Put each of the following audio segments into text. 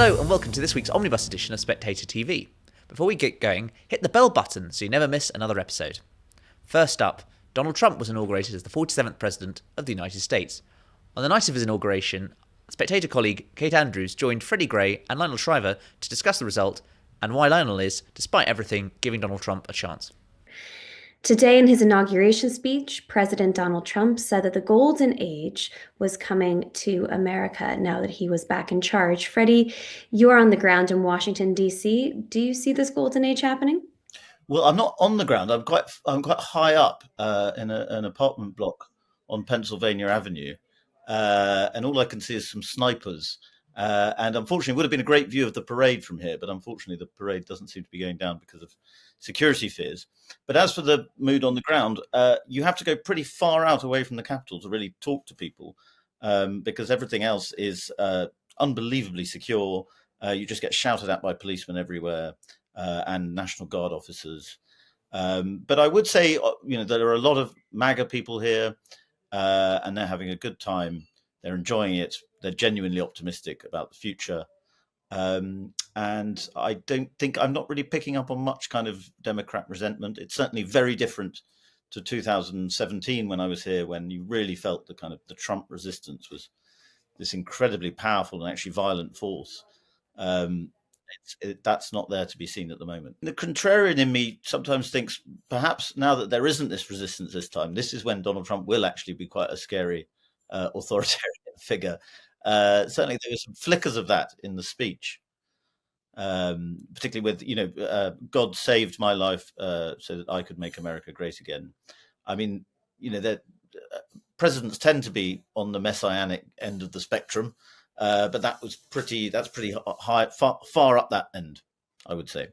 Hello and welcome to this week's omnibus edition of Spectator TV. Before we get going, hit the bell button so you never miss another episode. First up, Donald Trump was inaugurated as the 47th President of the United States. On the night of his inauguration, Spectator colleague Kate Andrews joined Freddie Gray and Lionel Shriver to discuss the result and why Lionel is, despite everything, giving Donald Trump a chance. Today, in his inauguration speech, President Donald Trump said that the golden age was coming to America now that he was back in charge. Freddie, you're on the ground in Washington, D.C. Do you see this golden age happening? Well, I'm not on the ground. I'm quite high up in an apartment block on Pennsylvania Avenue, and all I can see is some snipers. And unfortunately, it would have been a great view of the parade from here, but unfortunately, the parade doesn't seem to be going down because of security fears. But as for the mood on the ground, you have to go pretty far out away from the Capitol to really talk to people, because everything else is unbelievably secure. You just get shouted at by policemen everywhere and National Guard officers. But I would say, there are a lot of MAGA people here, and they're having a good time. They're enjoying it. They're genuinely optimistic about the future. And I don't think I'm not really picking up on much kind of Democrat resentment. It's certainly very different to 2017 when I was here, when you really felt the kind of the Trump resistance was this incredibly powerful and actually violent force. That's not there to be seen at the moment. The contrarian in me sometimes thinks perhaps now that there isn't this resistance this time, this is when Donald Trump will actually be quite a scary authoritarian figure. Certainly there were some flickers of that in the speech, particularly with, God saved my life so that I could make America great again. I mean, that presidents tend to be on the messianic end of the spectrum, but that's pretty high, far up that end, I would say.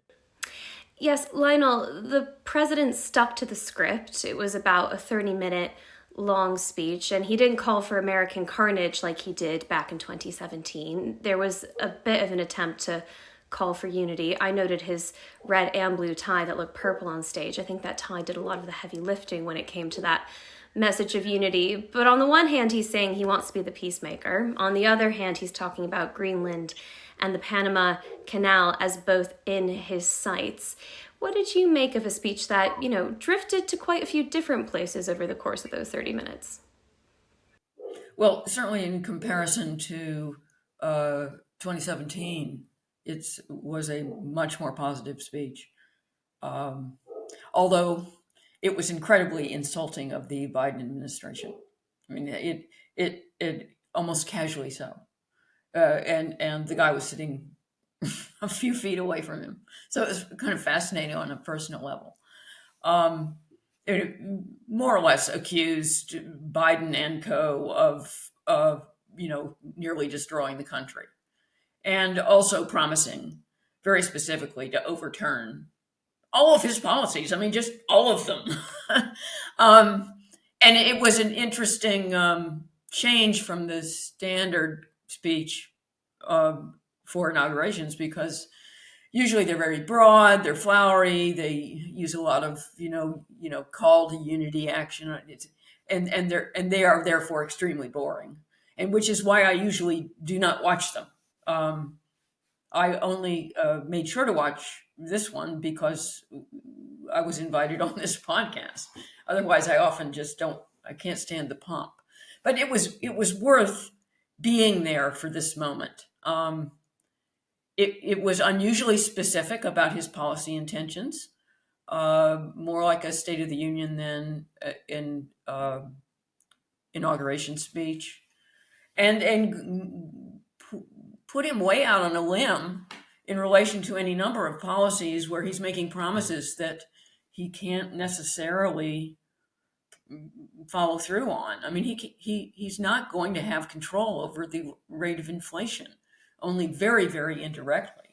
Yes, Lionel, the president stuck to the script. It was about a 30-minute long speech, and he didn't call for American carnage like he did back in 2017. There was a bit of an attempt to call for unity. I noted his red and blue tie that looked purple on stage. I think that tie did a lot of the heavy lifting when it came to that message of unity. But on the one hand, he's saying he wants to be the peacemaker. On the other hand, he's talking about Greenland and the Panama Canal as both in his sights. What did you make of a speech that, drifted to quite a few different places over the course of those 30 minutes? Well, certainly in comparison to 2017, it was a much more positive speech. Although it was incredibly insulting of the Biden administration. I mean, it almost casually so. And the guy was sitting a few feet away from him. So it was kind of fascinating on a personal level. It more or less accused Biden and co. of nearly destroying the country, and also promising very specifically to overturn all of his policies. I mean, just all of them. And it was an interesting change from the standard speech for inaugurations, because usually they're very broad, they're flowery, they use a lot of call to unity action, and they are therefore extremely boring, and which is why I usually do not watch them. I only made sure to watch this one because I was invited on this podcast. Otherwise, I often just I can't stand the pomp. But it was worth being there for this moment. It was unusually specific about his policy intentions, more like a State of the Union than an inauguration speech, and put him way out on a limb in relation to any number of policies where he's making promises that he can't necessarily follow through on. I mean, he's not going to have control over the rate of inflation, only very, very indirectly.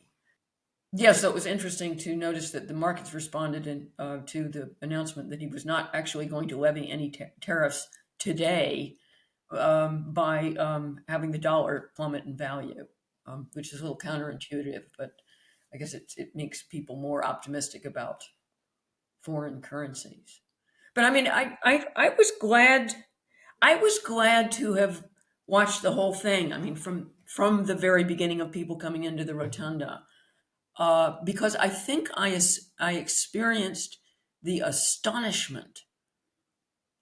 Yes, so it was interesting to notice that the markets responded to the announcement that he was not actually going to levy any tariffs today by having the dollar plummet in value, which is a little counterintuitive, but I guess it makes people more optimistic about foreign currencies. But I mean, I was glad to have watched the whole thing. I mean, from from the very beginning of people coming into the rotunda, because I think I experienced the astonishment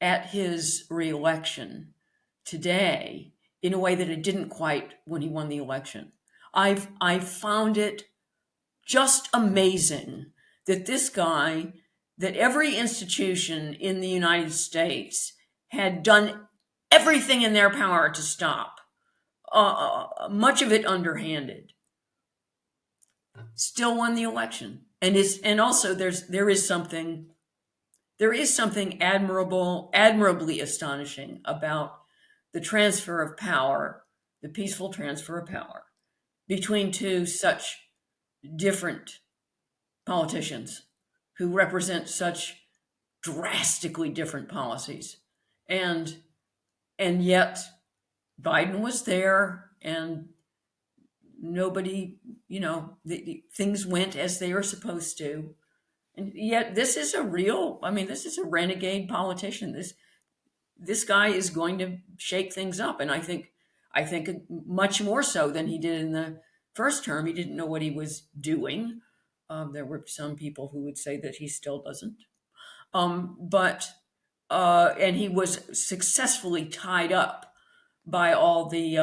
at his reelection today in a way that it didn't quite when he won the election. I found it just amazing that this guy, that every institution in the United States had done everything in their power to stop, much of it underhanded, still won the election. And also there is something admirably astonishing about the transfer of power, the peaceful transfer of power between two such different politicians who represent such drastically different policies. And yet Biden was there, and nobody, things went as they were supposed to. And yet this is a renegade politician. This guy is going to shake things up. And I think much more so than he did in the first term. He didn't know what he was doing. There were some people who would say that he still doesn't. And he was successfully tied up by all the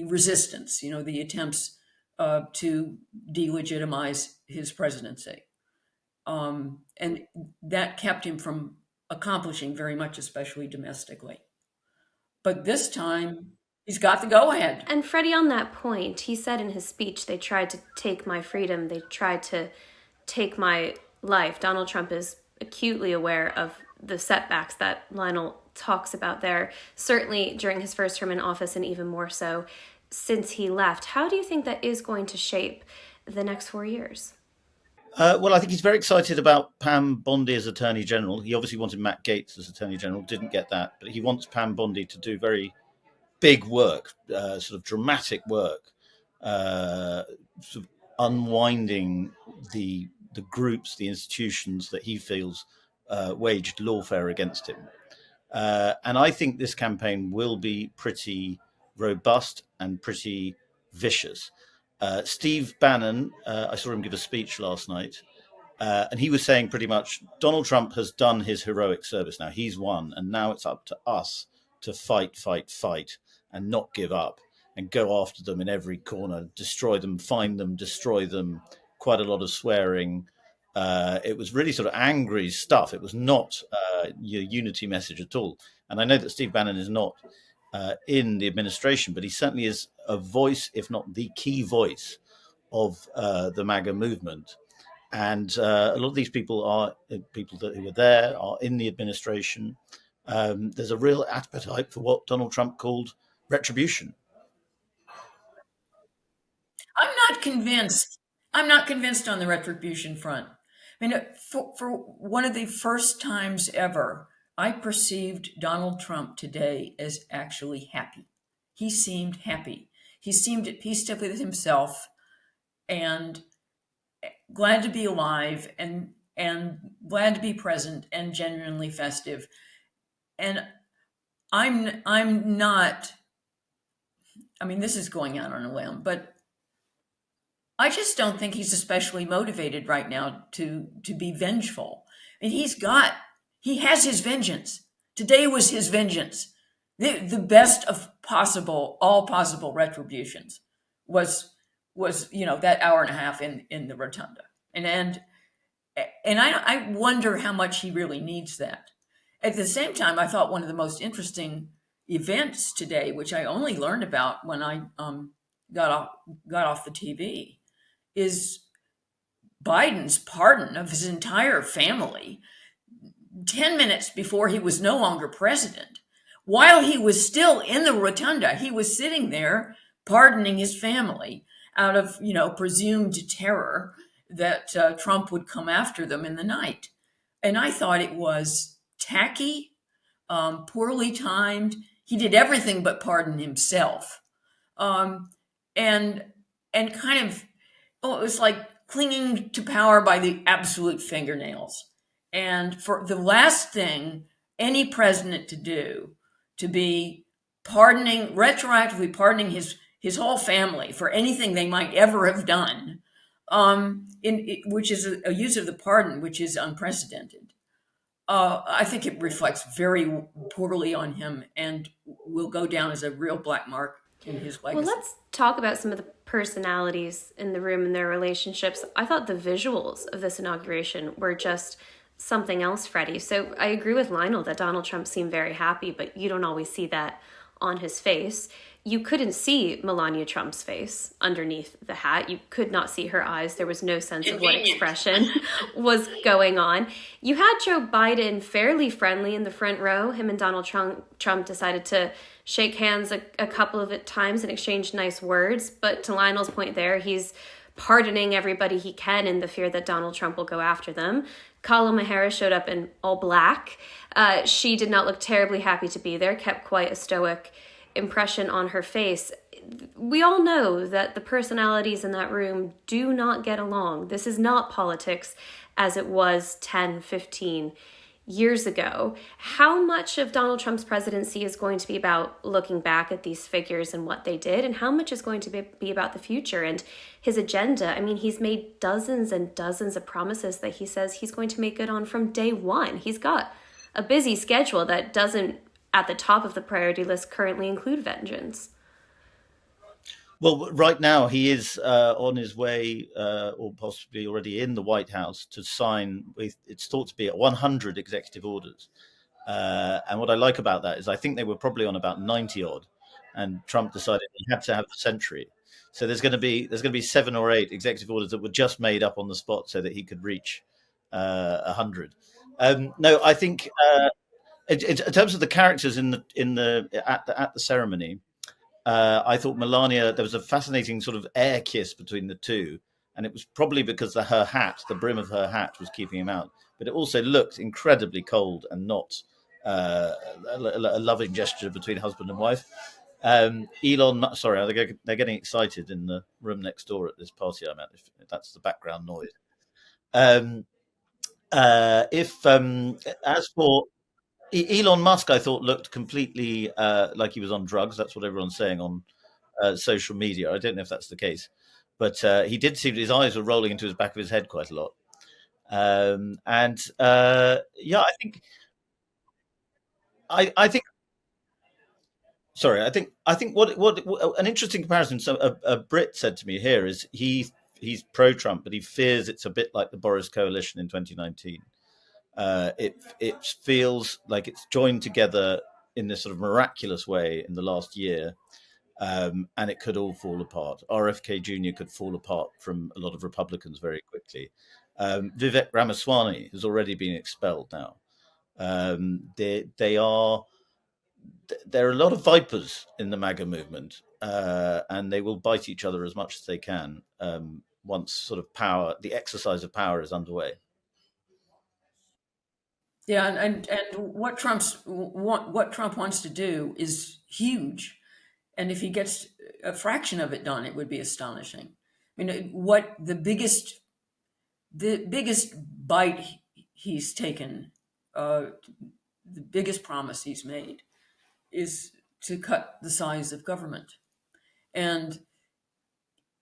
resistance, the attempts to delegitimize his presidency. And that kept him from accomplishing very much, especially domestically. But this time, he's got the go-ahead. And Freddie, on that point, he said in his speech, they tried to take my freedom, they tried to take my life. Donald Trump is acutely aware of the setbacks that Lionel talks about there, certainly during his first term in office and even more so since he left. How do you think that is going to shape the next 4 years? Well, I think he's very excited about Pam Bondi as Attorney General. He obviously wanted Matt Gaetz as Attorney General, didn't get that, but he wants Pam Bondi to do very big work, sort of dramatic work, sort of unwinding the groups, the institutions that he feels waged lawfare against him. And I think this campaign will be pretty robust and pretty vicious. Steve Bannon, I saw him give a speech last night, and he was saying pretty much Donald Trump has done his heroic service now. He's won, and now it's up to us to fight, and not give up, and go after them in every corner, destroy them, find them, destroy them. Quite a lot of swearing. It was really sort of angry stuff. It was not your unity message at all. And I know that Steve Bannon is not in the administration, but he certainly is a voice, if not the key voice, of the MAGA movement. And a lot of these people are people who were there, are in the administration. There's a real appetite for what Donald Trump called retribution. I'm not convinced on the retribution front. I mean, for one of the first times ever, I perceived Donald Trump today as actually happy. He seemed happy. He seemed at peace with himself and glad to be alive and glad to be present and genuinely festive. And I'm not, I mean, this is going out on a limb, but I just don't think he's especially motivated right now to be vengeful. I mean, he has his vengeance. Today was his vengeance. The best of all possible retributions was that hour and a half in the rotunda. And I wonder how much he really needs that. At the same time, I thought one of the most interesting events today, which I only learned about when I got off the TV, is Biden's pardon of his entire family 10 minutes before he was no longer president. While he was still in the rotunda, he was sitting there pardoning his family out of, presumed terror that Trump would come after them in the night. And I thought it was tacky, poorly timed. He did everything but pardon himself. And kind of, it was like clinging to power by the absolute fingernails. And for the last thing any president to do, to be retroactively pardoning his his whole family for anything they might ever have done, which is a use of the pardon, which is unprecedented. I think it reflects very poorly on him and will go down as a real black mark in his legacy. Well, let's talk about some of the personalities in the room and their relationships. I thought the visuals of this inauguration were just something else, Freddie. So I agree with Lionel that Donald Trump seemed very happy, but you don't always see that on his face. You couldn't see Melania Trump's face underneath the hat. You could not see her eyes. There was no sense of what expression was going on. You had Joe Biden fairly friendly in the front row. Him and Donald Trump decided to shake hands a couple of times and exchange nice words. But to Lionel's point there, he's pardoning everybody he can in the fear that Donald Trump will go after them. Kamala Harris showed up in all black. She did not look terribly happy to be there, kept quite a stoic impression on her face. We all know that the personalities in that room do not get along. This is not politics as it was 10, 15 years ago. How much of Donald Trump's presidency is going to be about looking back at these figures and what they did, and how much is going to be about the future and his agenda? I mean, he's made dozens and dozens of promises that he says he's going to make good on from day one. He's got a busy schedule that doesn't, at the top of the priority list, currently include vengeance. Well, right now he is on his way, or possibly already in the White House, to sign, it's thought to be at 100 executive orders. And what I like about that is I think they were probably on about 90 odd, and Trump decided he had to have the century. So there's going to be 7 or 8 executive orders that were just made up on the spot so that he could reach 100. No, I think in terms of the characters at the ceremony. I thought Melania, there was a fascinating sort of air kiss between the two. And it was probably because her hat, the brim of her hat was keeping him out. But it also looked incredibly cold and not a loving gesture between husband and wife. Sorry, they're getting excited in the room next door at this party I'm at, if that's the background noise. As for Elon Musk, I thought looked completely like he was on drugs. That's what everyone's saying on social media. I don't know if that's the case, but he did seem his eyes were rolling into his back of his head quite a lot. I think what an interesting comparison. So a Brit said to me here is he's pro-Trump, but he fears it's a bit like the Boris coalition in 2019. It feels like it's joined together in this sort of miraculous way in the last year, and it could all fall apart. RFK Jr. could fall apart from a lot of Republicans very quickly. Vivek Ramaswamy has already been expelled now. There are a lot of vipers in the MAGA movement, and they will bite each other as much as they can once sort of the exercise of power is underway. Yeah, and what Trump wants to do is huge, and if he gets a fraction of it done, it would be astonishing. I mean, what the biggest bite he's taken, the biggest promise he's made, is to cut the size of government, and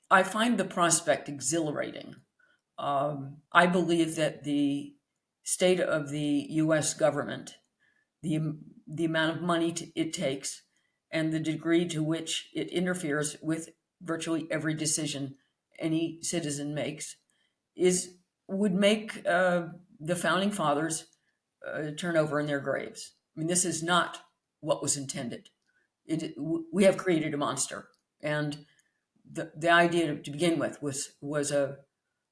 I find the prospect exhilarating. I believe that the state of the U.S. government, the amount of money it takes, and the degree to which it interferes with virtually every decision any citizen makes, would make the founding fathers turn over in their graves. I mean, this is not what was intended. We have created a monster, and the idea to begin with was a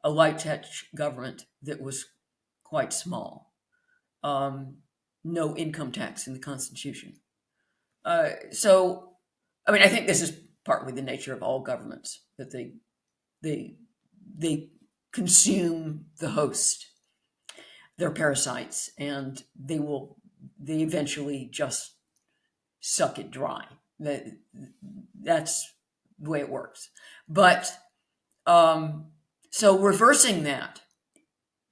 light touch government that was quite small. No income tax in the Constitution. So, I mean, I think this is partly the nature of all governments, that they consume the host, they're parasites, and they eventually just suck it dry. That's the way it works. But so reversing that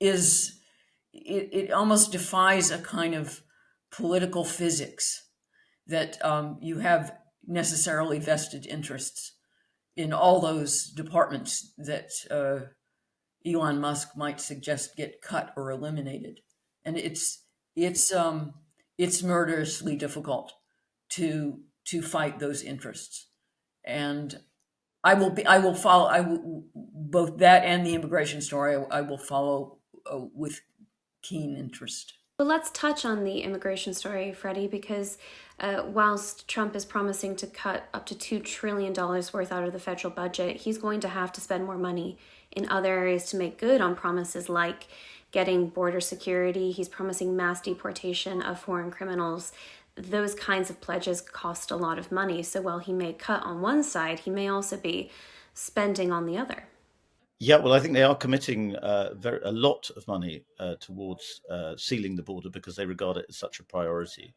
is, it almost defies a kind of political physics that you have necessarily vested interests in all those departments that Elon Musk might suggest get cut or eliminated. And it's murderously difficult to fight those interests. And I will follow both that and the immigration story. I will follow with keen interest. Well, let's touch on the immigration story, Freddie, because whilst Trump is promising to cut up to $2 trillion worth out of the federal budget, he's going to have to spend more money in other areas to make good on promises like getting border security. He's promising mass deportation of foreign criminals. Those kinds of pledges cost a lot of money. So while he may cut on one side, he may also be spending on the other. Yeah, well, I think they are committing a lot of money towards sealing the border because they regard it as such a priority.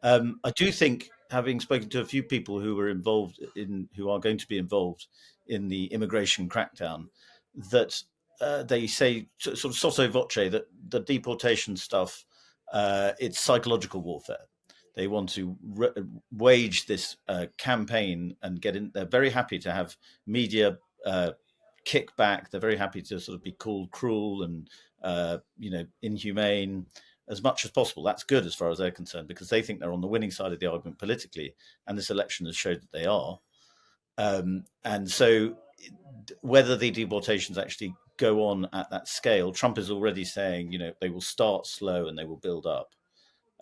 I do think, having spoken to a few people who are going to be involved in the immigration crackdown, that they say sort of sotto voce that the deportation stuff, it's psychological warfare. They want to wage this campaign and get in. They're very happy to have media kickback. They're very happy to sort of be called cruel and inhumane as much as possible. That's good as far as they're concerned because they think they're on the winning side of the argument politically, and this election has showed that they are. And so whether the deportations actually go on at that scale, Trump is already saying, they will start slow and they will build up.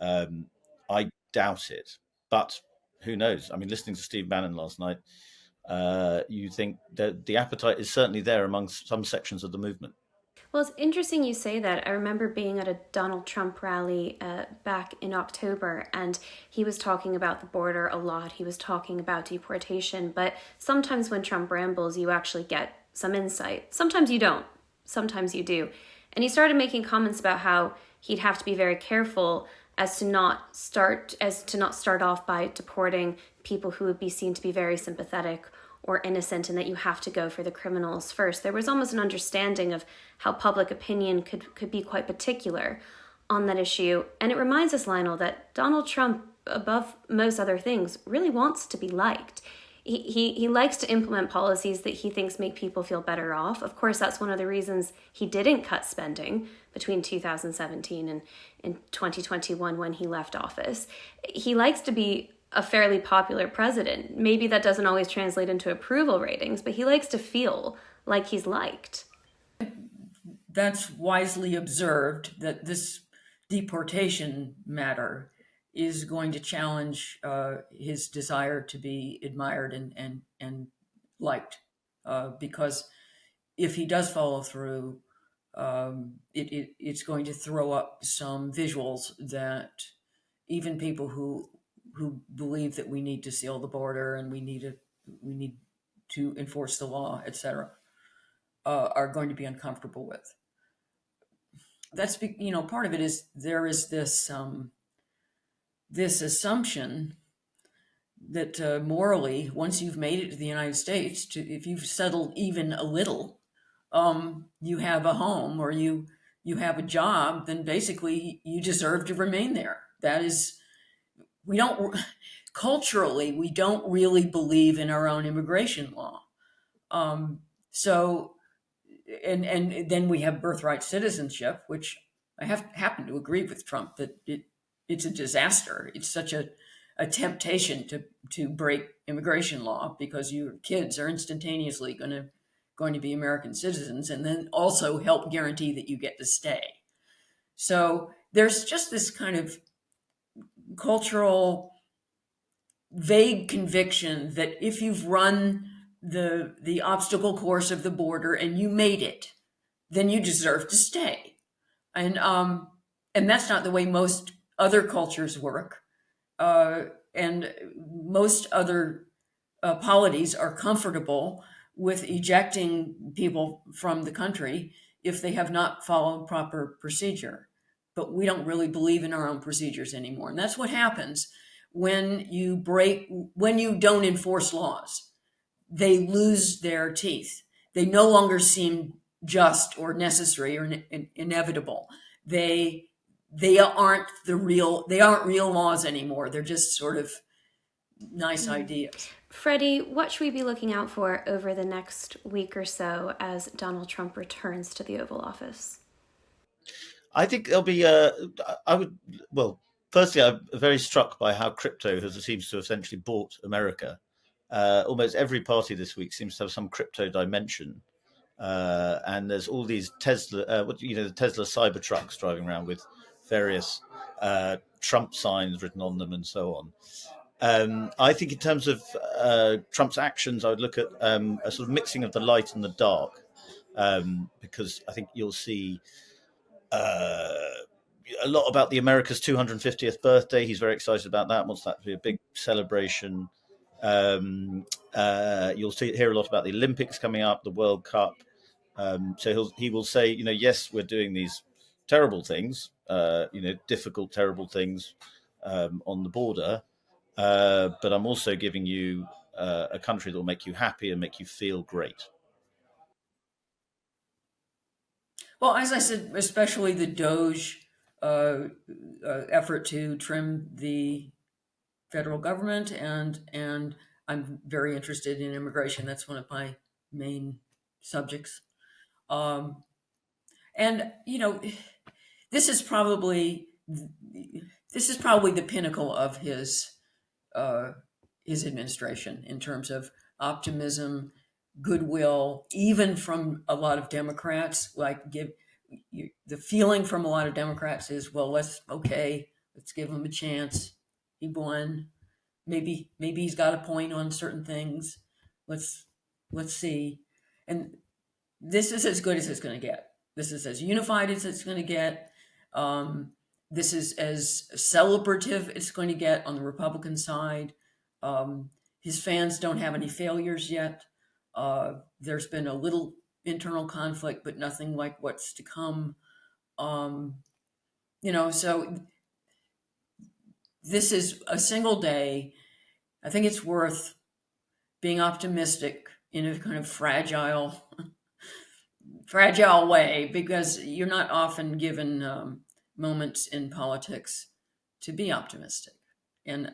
I doubt it, but who knows? I mean, listening to Steve Bannon last night, you think that the appetite is certainly there among some sections of the movement. Well, it's interesting you say that. I remember being at a Donald Trump rally back in October, and he was talking about the border a lot. He was talking about deportation, but sometimes when Trump rambles, you actually get some insight. Sometimes you don't. Sometimes you do. And he started making comments about how he'd have to be very careful as to not start off by deporting people who would be seen to be very sympathetic or innocent, and that you have to go for the criminals first. There was almost an understanding of how public opinion could be quite particular on that issue. And it reminds us, Lionel, that Donald Trump, above most other things, really wants to be liked. He likes to implement policies that he thinks make people feel better off. Of course, that's one of the reasons he didn't cut spending between 2017 and in 2021 when he left office. He likes to be a fairly popular president. Maybe that doesn't always translate into approval ratings, but he likes to feel like he's liked. That's wisely observed, that this deportation matter is going to challenge his desire to be admired and liked. Because if he does follow through, it's going to throw up some visuals that even people who believe that we need to seal the border and we need to enforce the law, etc., are going to be uncomfortable with. That's part of it is there is this assumption that morally, once you've made it to the United States, if you've settled even a little, you have a home or you have a job, then basically you deserve to remain there. That is. Culturally, we don't really believe in our own immigration law. So then we have birthright citizenship, which I happen to agree with Trump that it's a disaster. It's such a temptation to break immigration law because your kids are instantaneously going to be American citizens and then also help guarantee that you get to stay. So there's just this kind of cultural vague conviction that if you've run the obstacle course of the border and you made it, then you deserve to stay. And that's not the way most other cultures work. And most other polities are comfortable with ejecting people from the country if they have not followed proper procedure. But we don't really believe in our own procedures anymore. And that's what happens when you don't enforce laws. They lose their teeth. They no longer seem just or necessary or inevitable. They aren't real laws anymore. They're just sort of nice ideas. Freddie, what should we be looking out for over the next week or so as Donald Trump returns to the Oval Office? I think there'll be. Firstly, I'm very struck by how crypto seems to have essentially bought America. Almost every party this week seems to have some crypto dimension, and there's all these Tesla, the Tesla Cybertrucks driving around with various Trump signs written on them and so on. I think in terms of Trump's actions, I would look at a sort of mixing of the light and the dark, because I think you'll see a lot about the America's 250th birthday. He's very excited about that, wants that to be a big celebration. You'll hear a lot about the Olympics coming up, the World Cup. So he will say, yes, we're doing these terrible things, difficult, terrible things on the border, but I'm also giving you a country that will make you happy and make you feel great. Well, as I said, especially the Doge effort to trim the federal government, and I'm very interested in immigration. That's one of my main subjects. And this is probably the pinnacle of his administration in terms of optimism, goodwill, even from a lot of Democrats. The feeling from a lot of Democrats is, well, let's give him a chance. He won. Maybe he's got a point on certain things. Let's see. And this is as good as it's going to get. This is as unified as it's going to get. This is as celebrative it's going to get on the Republican side. His fans don't have any failures yet. There's been a little internal conflict, but nothing like what's to come. So this is a single day. I think it's worth being optimistic in a kind of fragile way, because you're not often given moments in politics to be optimistic. And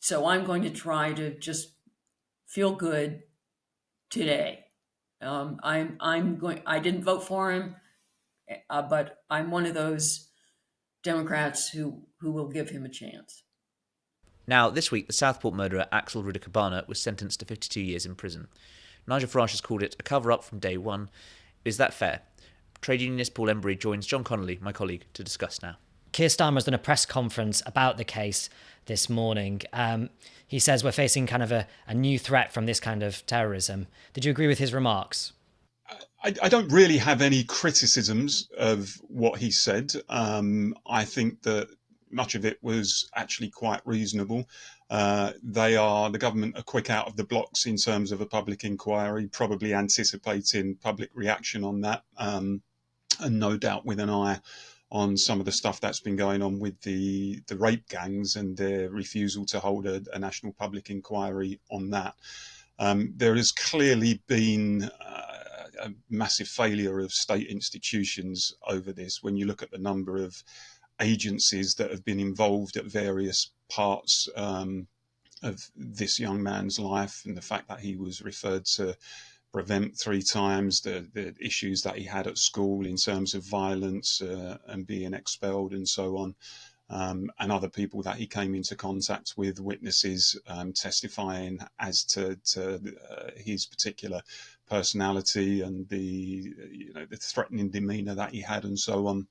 so I'm going to try to just feel good today. I didn't vote for him, but I'm one of those Democrats who will give him a chance. Now, this week, the Southport murderer Axel Ruda-Cabana was sentenced to 52 years in prison. Nigel Farage has called it a cover-up from day one. Is that fair? Trade unionist Paul Embery joins John Connolly, my colleague, to discuss now. Keir Starmer has done a press conference about the case this morning. He says we're facing kind of a new threat from this kind of terrorism. Did you agree with his remarks? I don't really have any criticisms of what he said. I think that much of it was actually quite reasonable. The government are quick out of the blocks in terms of a public inquiry, probably anticipating public reaction on that, and no doubt with an eye on some of the stuff that's been going on with the rape gangs and their refusal to hold a national public inquiry on that. There has clearly been a massive failure of state institutions over this. When you look at the number of agencies that have been involved at various parts of this young man's life, and the fact that he was referred to Prevent 3 times, the issues that he had at school in terms of violence and being expelled and so on, and other people that he came into contact with, witnesses testifying as to his particular personality and the threatening demeanour that he had and so on.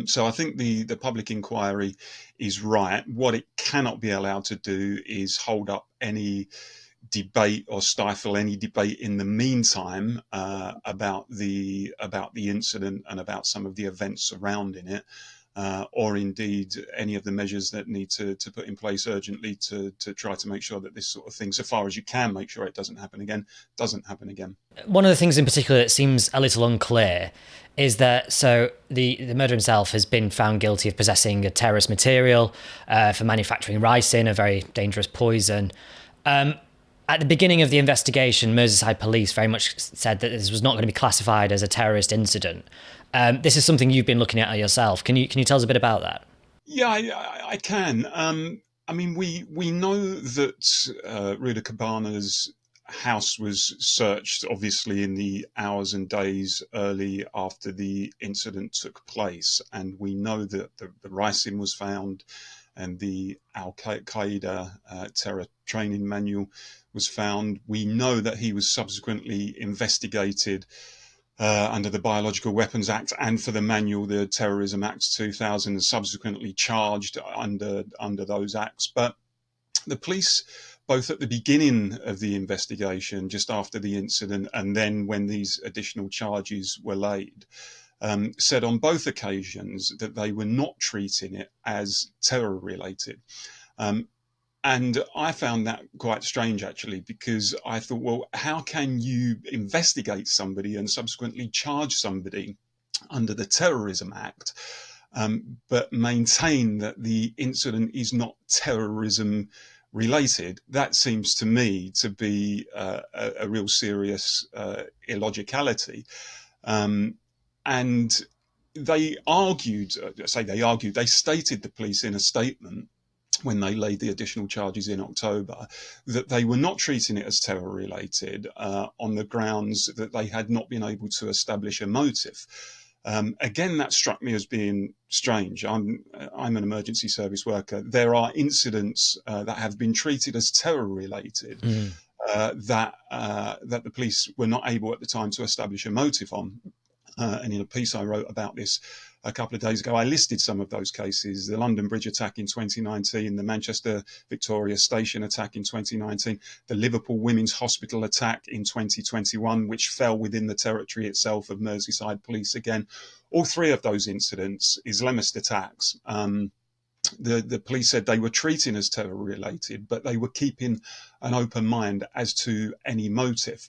So I think the public inquiry is right. What it cannot be allowed to do is hold up any debate or stifle any debate in the meantime about the incident and about some of the events surrounding it, or indeed any of the measures that need to put in place urgently to try to make sure that this sort of thing, so far as you can make sure it doesn't happen again. One of the things in particular that seems a little unclear is that the murderer himself has been found guilty of possessing a terrorist material for manufacturing ricin, a very dangerous poison. At the beginning of the investigation, Merseyside Police very much said that this was not going to be classified as a terrorist incident. This is something you've been looking at yourself. Can you tell us a bit about that? Yeah, I can. I mean, we know that Ruda Cabana's house was searched, obviously, in the hours and days early after the incident took place. And we know that the ricin was found and the Al-Qaeda terror training manual was found. We know that he was subsequently investigated under the Biological Weapons Act and for the manual, the Terrorism Act 2000, and subsequently charged under those acts. But the police, both at the beginning of the investigation, just after the incident, and then when these additional charges were laid, said on both occasions that they were not treating it as terror-related. And I found that quite strange, actually, because I thought, well, how can you investigate somebody and subsequently charge somebody under the Terrorism Act, but maintain that the incident is not terrorism related? That seems to me to be a real serious illogicality. And they stated, the police, in a statement when they laid the additional charges in October, that they were not treating it as terror related on the grounds that they had not been able to establish a motive. Again, that struck me as being strange. I'm an emergency service worker. There are incidents that have been treated as terror related that the police were not able at the time to establish a motive on. And in a piece I wrote about this a couple of days ago, I listed some of those cases: the London Bridge attack in 2019, the Manchester Victoria Station attack in 2019, the Liverpool Women's Hospital attack in 2021, which fell within the territory itself of Merseyside Police again. All three of those incidents, Islamist attacks. The police said they were treating as terror related, but they were keeping an open mind as to any motive.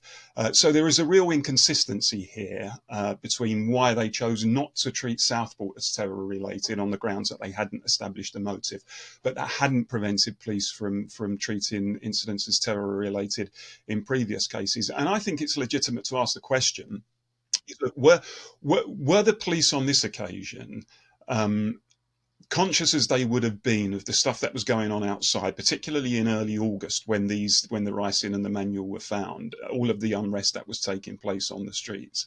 So there is a real inconsistency here between why they chose not to treat Southport as terror related on the grounds that they hadn't established a motive, but that hadn't prevented police from treating incidents as terror related in previous cases. And I think it's legitimate to ask the question, were the police on this occasion conscious as they would have been of the stuff that was going on outside, particularly in early August when the ricin and the manual were found, all of the unrest that was taking place on the streets?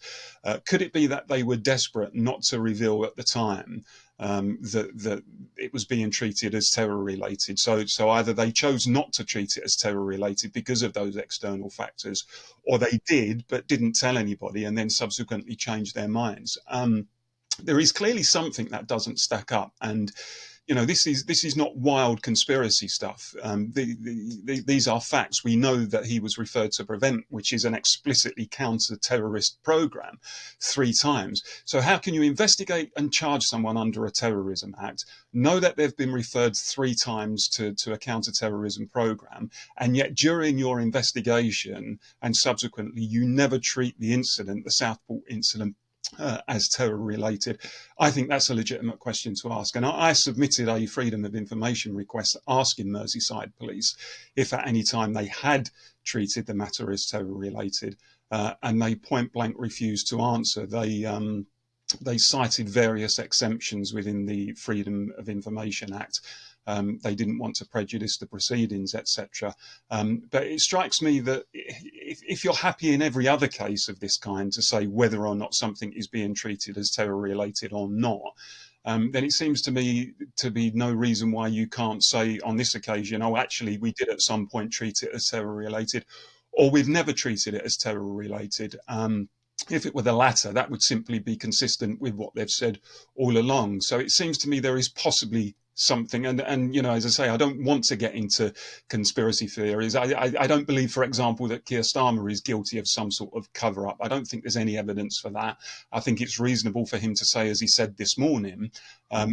Could it be that they were desperate not to reveal at the time that it was being treated as terror related? So either they chose not to treat it as terror related because of those external factors, or they did but didn't tell anybody and then subsequently changed their minds. There is clearly something that doesn't stack up, and this is not wild conspiracy stuff. These are facts. We know that he was referred to PREVENT, which is an explicitly counter-terrorist program, 3 times. So how can you investigate and charge someone under a terrorism act, know that they've been referred 3 times to a counter-terrorism program, and yet during your investigation and subsequently you never treat the incident, the Southport incident, as terror related? I think that's a legitimate question to ask. And I submitted a freedom of information request asking Merseyside Police if at any time they had treated the matter as terror related, and they point blank refused to answer. They cited various exemptions within the Freedom of Information Act. They didn't want to prejudice the proceedings, etc. But it strikes me that if you're happy in every other case of this kind to say whether or not something is being treated as terror related or not, then it seems to me to be no reason why you can't say on this occasion, oh, actually, we did at some point treat it as terror related, or we've never treated it as terror related. If it were the latter, that would simply be consistent with what they've said all along. So it seems to me there is possibly something, and as I say, I don't want to get into conspiracy theories. I don't believe, for example, that Keir Starmer is guilty of some sort of cover-up. I don't think there's any evidence for that. I think it's reasonable for him to say, as he said this morning,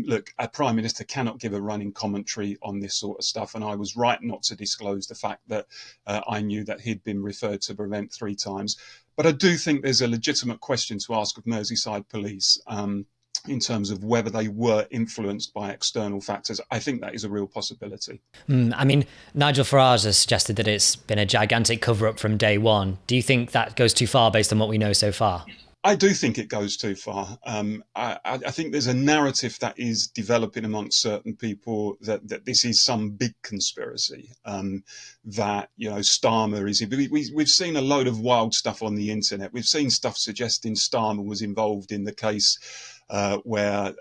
look, a Prime Minister cannot give a running commentary on this sort of stuff, and I was right not to disclose the fact that I knew that he'd been referred to PREVENT 3 times. But I do think there's a legitimate question to ask of Merseyside Police in terms of whether they were influenced by external factors. I think that is a real possibility. I mean, Nigel Farage has suggested that it's been a gigantic cover-up from day one. Do you think that goes too far based on what we know so far? I do think it goes too far. I think there's a narrative that is developing amongst certain people that this is some big conspiracy, that, Starmer is. We've seen a load of wild stuff on the internet. We've seen stuff suggesting Starmer was involved in the case where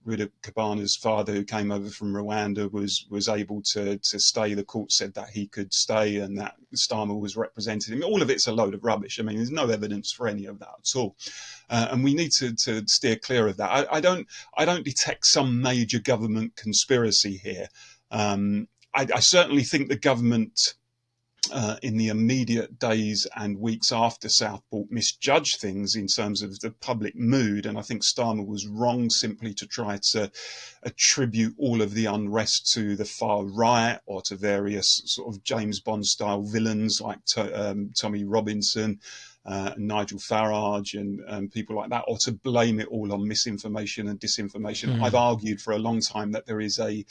Ruda Kabana's father, who came over from Rwanda, was able to stay. The court said that he could stay and that Starmer was representing him. All of it's a load of rubbish. I mean, there's no evidence for any of that at all. And we need to steer clear of that. I don't detect some major government conspiracy here. I certainly think the government in the immediate days and weeks after Southport misjudged things in terms of the public mood. And I think Starmer was wrong simply to try to attribute all of the unrest to the far right or to various sort of James Bond style villains like Tommy Robinson, Nigel Farage and people like that, or to blame it all on misinformation and disinformation. I've argued for a long time that there's a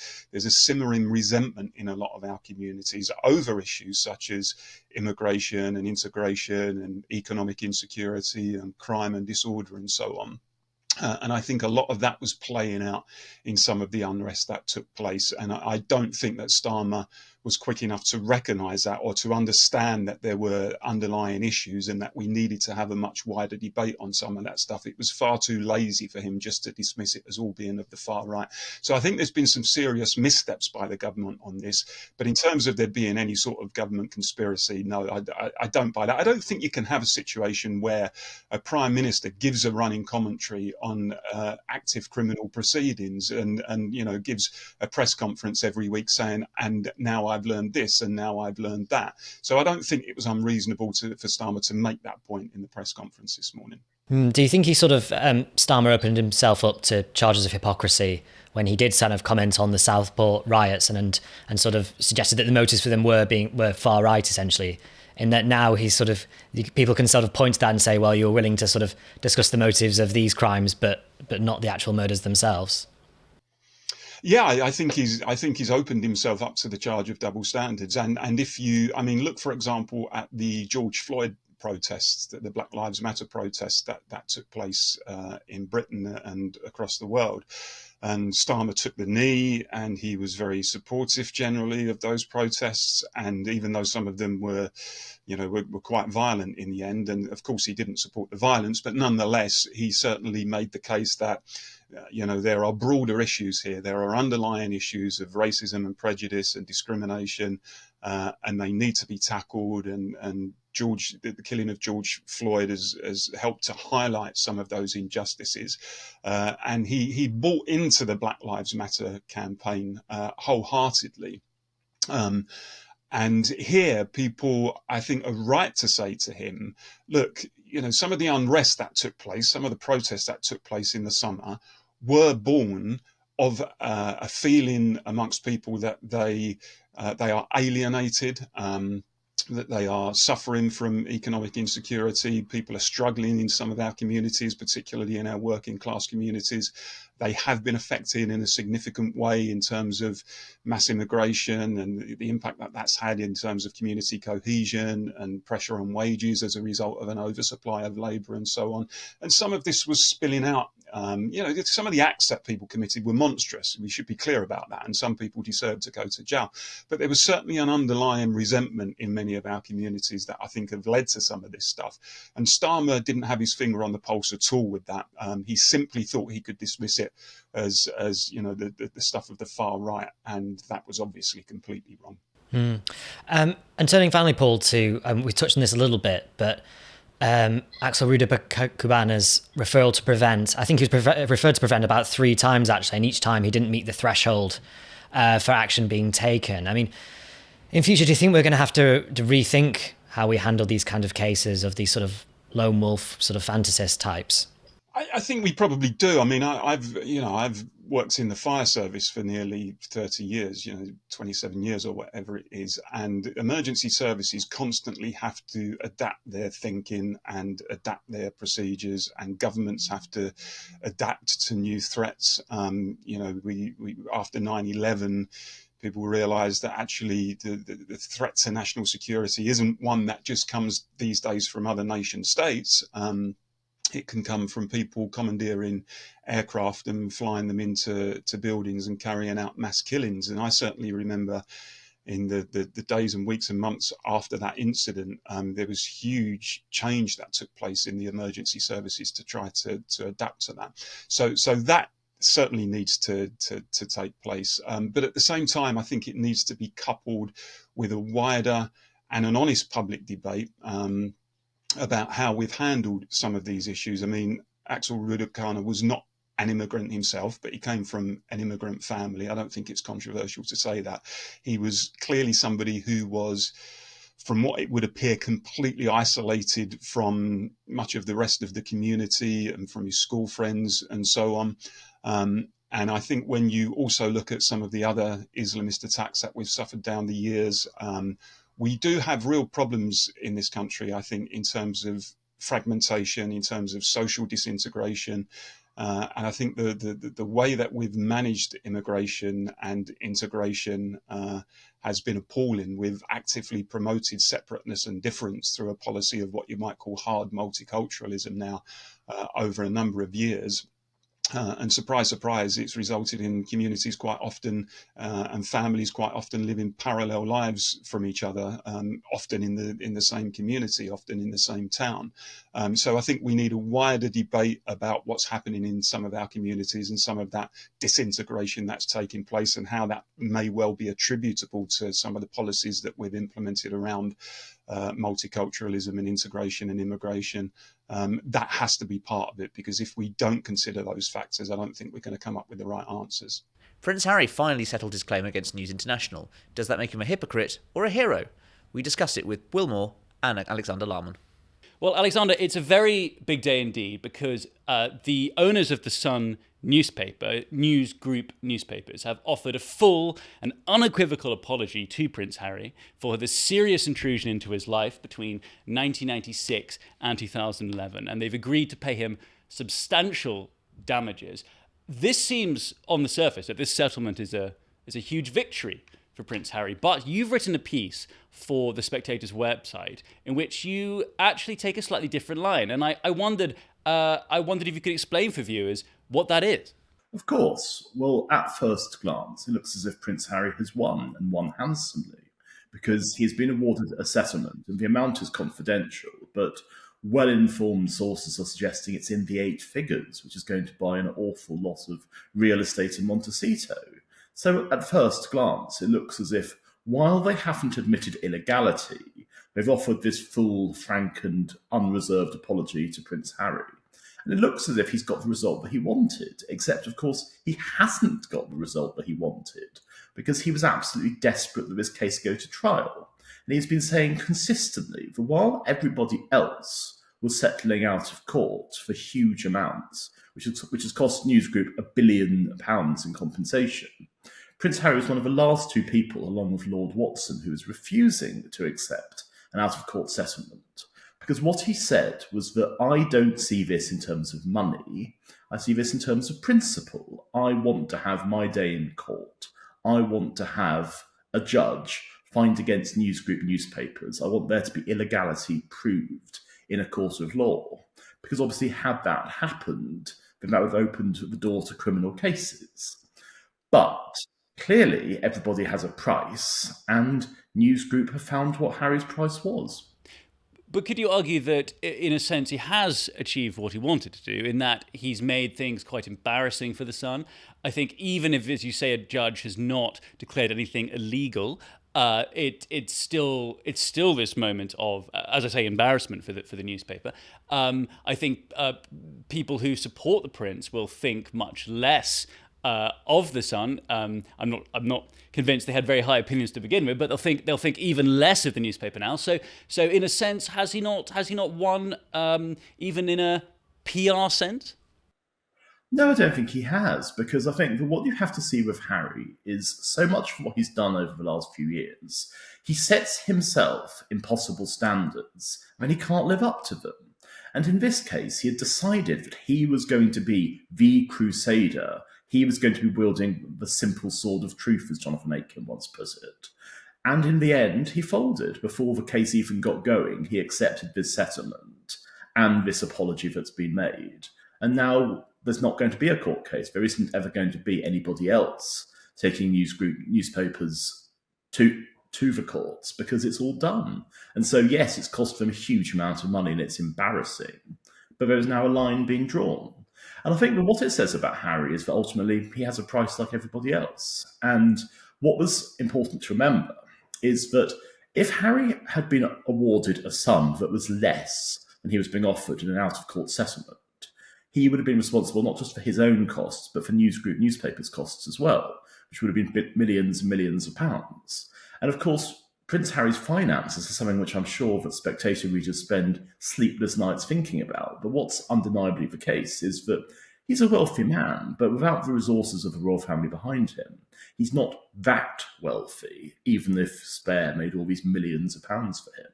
simmering resentment in a lot of our communities over issues such as immigration and integration and economic insecurity and crime and disorder and so on. And I think a lot of that was playing out in some of the unrest that took place. And I don't think that Starmer was quick enough to recognise that or to understand that there were underlying issues and that we needed to have a much wider debate on some of that stuff. It was far too lazy for him just to dismiss it as all being of the far right. So I think there's been some serious missteps by the government on this. But in terms of there being any sort of government conspiracy, no, I don't buy that. I don't think you can have a situation where a prime minister gives a running commentary on active criminal proceedings and gives a press conference every week saying, and now I've learned this and now I've learned that. So I don't think it was unreasonable for Starmer to make that point in the press conference this morning. Do you think he sort of, Starmer opened himself up to charges of hypocrisy when he did kind of comment on the Southport riots and sort of suggested that the motives for them were far right, essentially? In that now he's sort of, people can sort of point to that and say, well, you're willing to sort of discuss the motives of these crimes, but not the actual murders themselves. Yeah, I think he's opened himself up to the charge of double standards. And if look, for example, at the George Floyd protests, the Black Lives Matter protests that took place in Britain and across the world. And Starmer took the knee and he was very supportive generally of those protests. And even though some of them were quite violent in the end, and of course he didn't support the violence, but nonetheless, he certainly made the case that there are broader issues here. There are underlying issues of racism and prejudice and discrimination, and they need to be tackled. And the killing of George Floyd has helped to highlight some of those injustices. And he bought into the Black Lives Matter campaign wholeheartedly. And here, people, I think, are right to say to him, look, some of the unrest that took place, some of the protests that took place in the summer were born of a feeling amongst people that they are alienated, that they are suffering from economic insecurity. People are struggling in some of our communities, particularly in our working class communities. They have been affected in a significant way in terms of mass immigration and the impact that that's had in terms of community cohesion and pressure on wages as a result of an oversupply of labour and so on. And some of this was spilling out. Some of the acts that people committed were monstrous. We should be clear about that. And some people deserve to go to jail. But there was certainly an underlying resentment in many of our communities that I think have led to some of this stuff. And Starmer didn't have his finger on the pulse at all with that. He simply thought he could dismiss it as the stuff of the far right. And that was obviously completely wrong. And turning finally, Paul, to, we touched on this a little bit, but Axel Rudabakubana's referral to prevent, I think he was referred to prevent about 3 times actually, and each time he didn't meet the threshold for action being taken. I mean, in future, do you think we're going to have to rethink how we handle these kind of cases of these sort of lone wolf sort of fantasist types? I think we probably do. I mean, I've worked in the fire service for nearly 30 years, 27 years or whatever it is. And emergency services constantly have to adapt their thinking and adapt their procedures, and governments have to adapt to new threats. We after 9/11, people realised that actually the threat to national security isn't one that just comes these days from other nation states. It can come from people commandeering aircraft and flying them into buildings and carrying out mass killings. And I certainly remember in the days and weeks and months after that incident, there was huge change that took place in the emergency services to try to adapt to that. So that certainly needs to take place. But at the same time, I think it needs to be coupled with a wider and an honest public debate about how we've handled some of these issues. I mean, Axel Rudolph was not an immigrant himself, but he came from an immigrant family. I don't think it's controversial to say that. He was clearly somebody who was, from what it would appear, completely isolated from much of the rest of the community and from his school friends and so on. And I think when you also look at some of the other Islamist attacks that we've suffered down the years, we do have real problems in this country, I think, in terms of fragmentation, in terms of social disintegration. And I think the way that we've managed immigration and integration has been appalling. We've actively promoted separateness and difference through a policy of what you might call hard multiculturalism now over a number of years. And surprise, surprise, it's resulted in communities quite often and families quite often living parallel lives from each other, often in the same community, often in the same town. So I think we need a wider debate about what's happening in some of our communities and some of that disintegration that's taking place and how that may well be attributable to some of the policies that we've implemented around multiculturalism and integration and immigration. That has to be part of it, because if we don't consider those factors, I don't think we're going to come up with the right answers. Prince Harry finally settled his claim against News International. Does that make him a hypocrite or a hero? We discussed it with Will Moore and Alexander Larman. Well, Alexander, it's a very big day indeed, because the owners of the Sun newspaper, news group newspapers, have offered a full and unequivocal apology to Prince Harry for the serious intrusion into his life between 1996 and 2011, and they've agreed to pay him substantial damages. This seems, on the surface, that this settlement is a huge victory for Prince Harry, but you've written a piece for the Spectator's website in which you actually take a slightly different line, and I wondered if you could explain for viewers what that is. Of course. Well, at first glance, it looks as if Prince Harry has won, and won handsomely, because he's been awarded a settlement, and the amount is confidential, but well-informed sources are suggesting it's in the 8 figures, which is going to buy an awful lot of real estate in Montecito. So at first glance, it looks as if, while they haven't admitted illegality, they've offered this full, frank and unreserved apology to Prince Harry. And it looks as if he's got the result that he wanted, except, of course, he hasn't got the result that he wanted, because he was absolutely desperate that this case go to trial. And he's been saying consistently that while everybody else was settling out of court for huge amounts, which has cost News Group £1 billion in compensation, Prince Harry was one of the last 2 people, along with Lord Watson, who was refusing to accept an out-of-court settlement. Because what he said was that I don't see this in terms of money, I see this in terms of principle. I want to have my day in court. I want to have a judge find against News Group newspapers. I want there to be illegality proved in a court of law. Because obviously, had that happened, then that would have opened the door to criminal cases. But clearly, everybody has a price, and News Group have found what Harry's price was. But could you argue that, in a sense, he has achieved what he wanted to do, in that he's made things quite embarrassing for the Sun? I think even if, as you say, a judge has not declared anything illegal, it's still this moment of, as I say, embarrassment for the newspaper. I think people who support the Prince will think much less of the Sun. I'm not convinced they had very high opinions to begin with, but they'll think even less of the newspaper now. So in a sense, has he not won even in a PR sense? No, I don't think he has, because I think that what you have to see with Harry is so much of what he's done over the last few years. He sets himself impossible standards, and he can't live up to them. And in this case, he had decided that he was going to be the crusader. He was going to be wielding the simple sword of truth, as Jonathan Aitken once put it. And in the end, he folded. Before the case even got going, he accepted this settlement. and this apology that's been made. And now there's not going to be a court case. There isn't ever going to be anybody else taking newspapers to the courts because it's all done. And so, yes, it's cost them a huge amount of money and it's embarrassing, but there is now a line being drawn. And I think that what it says about Harry is that ultimately he has a price like everybody else. And what was important to remember is that if Harry had been awarded a sum that was less than he was being offered in an out-of-court settlement, he would have been responsible not just for his own costs, but for newspapers' costs as well, which would have been millions and millions of pounds. And of course, Prince Harry's finances are something which I'm sure that Spectator readers spend sleepless nights thinking about. But what's undeniably the case is that he's a wealthy man, but without the resources of the royal family behind him, he's not that wealthy, even if Spare made all these millions of pounds for him.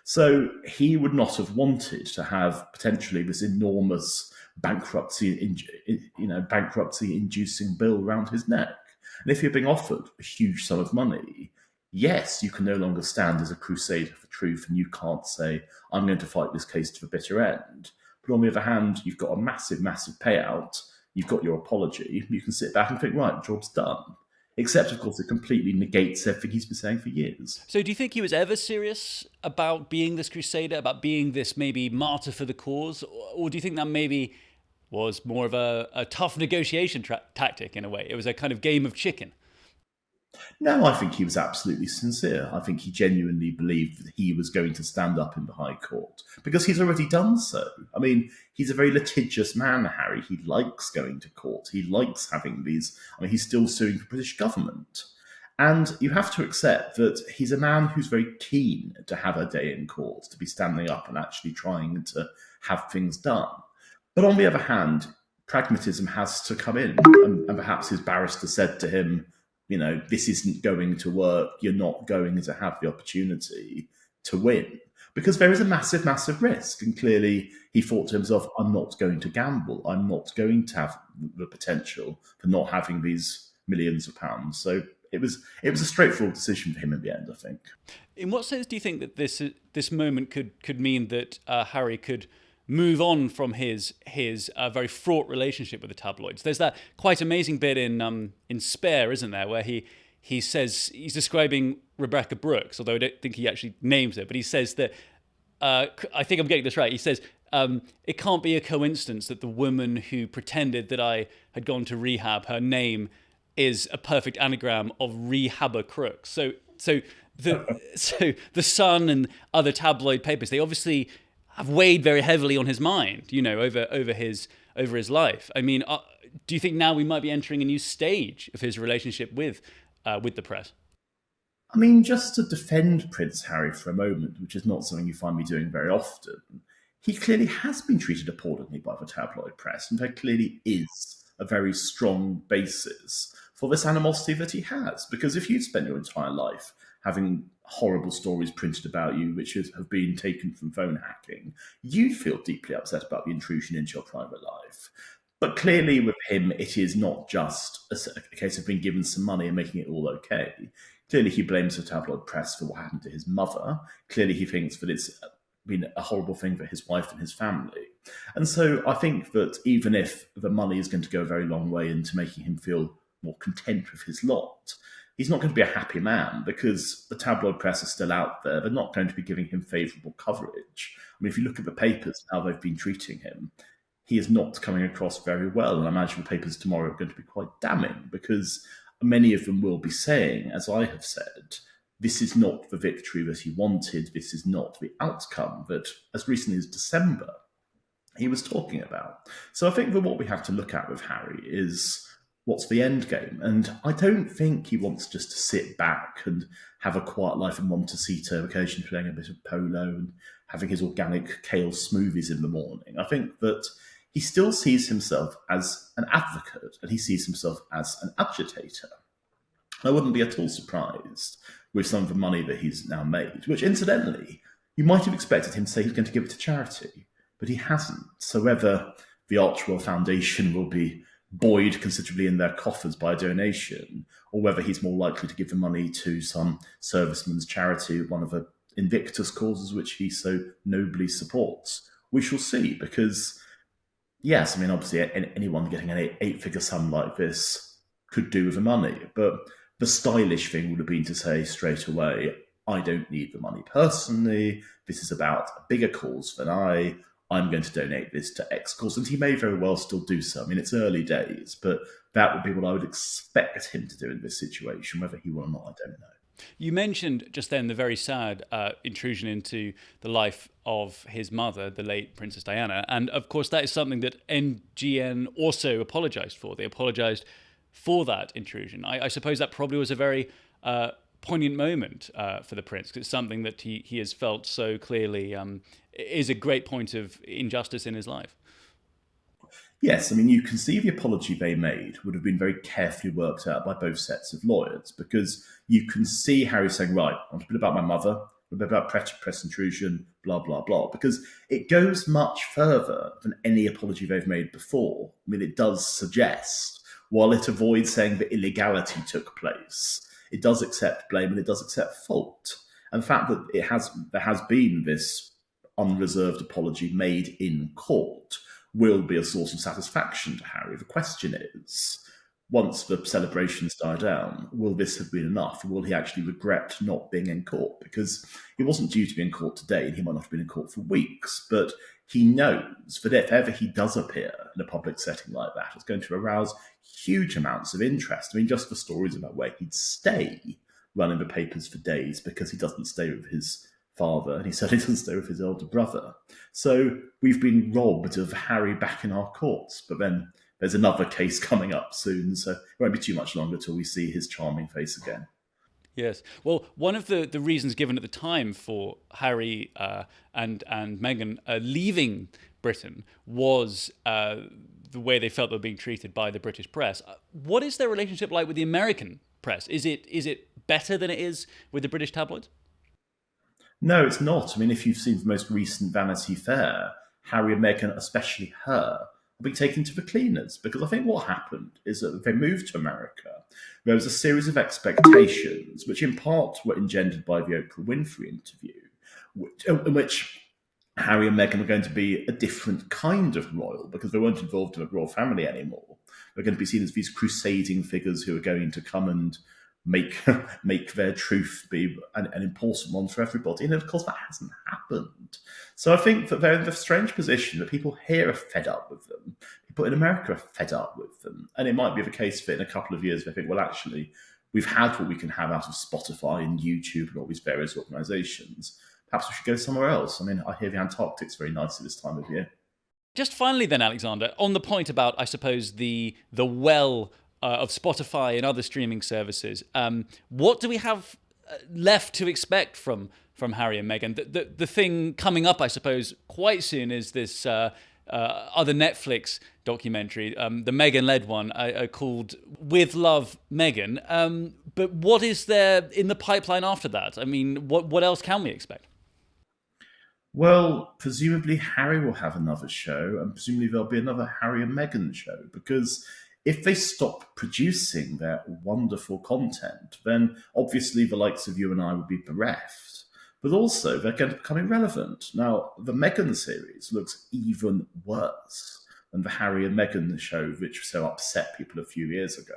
So he would not have wanted to have potentially this enormous bankruptcy-inducing bill around his neck. And if you're being offered a huge sum of money, yes, you can no longer stand as a crusader for truth and you can't say, I'm going to fight this case to the bitter end. But on the other hand, you've got a massive, massive payout. You've got your apology. You can sit back and think, right, job's done. Except, of course, it completely negates everything he's been saying for years. So do you think he was ever serious about being this crusader, about being this maybe martyr for the cause? Or do you think that maybe was more of a tough negotiation tactic in a way? It was a kind of game of chicken. No, I think he was absolutely sincere. I think he genuinely believed that he was going to stand up in the High Court because he's already done so. I mean, he's a very litigious man, Harry. He likes going to court. He likes having these. I mean, he's still suing the British government. And you have to accept that he's a man who's very keen to have a day in court, to be standing up and actually trying to have things done. But on the other hand, pragmatism has to come in. And perhaps his barrister said to him, this isn't going to work. You're not going to have the opportunity to win because there is a massive, massive risk. And clearly he thought to himself, I'm not going to gamble. I'm not going to have the potential for not having these millions of pounds. So it was a straightforward decision for him in the end, I think. In what sense do you think that this moment could mean that Harry could move on from his very fraught relationship with the tabloids? There's that quite amazing bit in Spare, isn't there, where he says he's describing Rebecca Brooks, although I don't think he actually names her, but he says that I think I'm getting this right. He says it can't be a coincidence that the woman who pretended that I had gone to rehab, her name is a perfect anagram of rehabber crooks. So the Sun and other tabloid papers, they obviously have weighed very heavily on his mind, over his life. I mean, do you think now we might be entering a new stage of his relationship with the press? I mean, just to defend Prince Harry for a moment, which is not something you find me doing very often, he clearly has been treated appallingly by the tabloid press, and there clearly is a very strong basis for this animosity that he has. Because if you've spent your entire life having horrible stories printed about you, which have been taken from phone hacking, you'd feel deeply upset about the intrusion into your private life. But clearly with him, it is not just a case of being given some money and making it all okay. Clearly he blames the tabloid press for what happened to his mother. Clearly he thinks that it's been a horrible thing for his wife and his family. And so I think that even if the money is going to go a very long way into making him feel more content with his lot, he's not going to be a happy man because the tabloid press is still out there. They're not going to be giving him favourable coverage. I mean, if you look at the papers, how they've been treating him, he is not coming across very well. And I imagine the papers tomorrow are going to be quite damning because many of them will be saying, as I have said, this is not the victory that he wanted. This is not the outcome that, as recently as December, he was talking about. So I think that what we have to look at with Harry is what's the end game? And I don't think he wants just to sit back and have a quiet life in Montecito, occasionally playing a bit of polo and having his organic kale smoothies in the morning. I think that he still sees himself as an advocate and he sees himself as an agitator. I wouldn't be at all surprised with some of the money that he's now made, which incidentally, you might have expected him to say he's going to give it to charity, but he hasn't. So whether the Archwell Foundation will be buoyed considerably in their coffers by a donation, or whether he's more likely to give the money to some serviceman's charity, one of the Invictus causes which he so nobly supports, we shall see, because, yes, I mean, obviously anyone getting an eight-figure sum like this could do with the money, but the stylish thing would have been to say straight away, I don't need the money personally, this is about a bigger cause than I'm going to donate this to X cause, and he may very well still do so. I mean, it's early days, but that would be what I would expect him to do in this situation. Whether he will or not, I don't know. You mentioned just then the very sad intrusion into the life of his mother, the late Princess Diana. And of course, that is something that NGN also apologised for. They apologised for that intrusion. I suppose that probably was a very poignant moment for the Prince, because it's something that he has felt so clearly is a great point of injustice in his life. Yes, I mean, you can see the apology they made would have been very carefully worked out by both sets of lawyers, because you can see Harry saying, right, I want a bit about my mother, a bit about press intrusion, blah, blah, blah, because it goes much further than any apology they've made before. I mean, it does suggest, while it avoids saying that illegality took place, it does accept blame and it does accept fault. And the fact that there has been this unreserved apology made in court will be a source of satisfaction to Harry. The question is, once the celebrations die down, will this have been enough? Or will he actually regret not being in court? Because he wasn't due to be in court today, and he might not have been in court for weeks, but he knows that if ever he does appear in a public setting like that, it's going to arouse huge amounts of interest. I mean, just the stories about where he'd stay running the papers for days, because he doesn't stay with his father, and he certainly doesn't stay with his elder brother. So we've been robbed of Harry back in our courts, but then there's another case coming up soon, so it won't be too much longer till we see his charming face again. Yes. Well, one of the reasons given at the time for Harry and Meghan leaving Britain was the way they felt they were being treated by the British press. What is their relationship like with the American press? Is it better than it is with the British tabloids? No, it's not. I mean, if you've seen the most recent Vanity Fair, Harry and Meghan, especially her, will be taken to the cleaners, because I think what happened is that they moved to America. There was a series of expectations, which in part were engendered by the Oprah Winfrey interview, in which Harry and Meghan were going to be a different kind of royal, because they weren't involved in the royal family anymore. They're going to be seen as these crusading figures who are going to come and make their truth be an important one for everybody. And of course, that hasn't happened. So I think that they're in the strange position that people here are fed up with them. People in America are fed up with them. And it might be the case that in a couple of years, they think, well, actually, we've had what we can have out of Spotify and YouTube and all these various organizations. Perhaps we should go somewhere else. I mean, I hear the Antarctic's very nice at this time of year. Just finally then, Alexander, on the point about, I suppose, the well of Spotify and other streaming services, what do we have left to expect from Harry and Meghan? The thing coming up, I suppose, quite soon is this other Netflix documentary, the Meghan-led one, called With Love, Meghan. But what is there in the pipeline after that? I mean, what else can we expect? Well, presumably Harry will have another show, and presumably there'll be another Harry and Meghan show, because if they stop producing their wonderful content, then obviously the likes of you and I would be bereft. But also, they're going to become irrelevant. Now, the Meghan series looks even worse than the Harry and Meghan show, which so upset people a few years ago.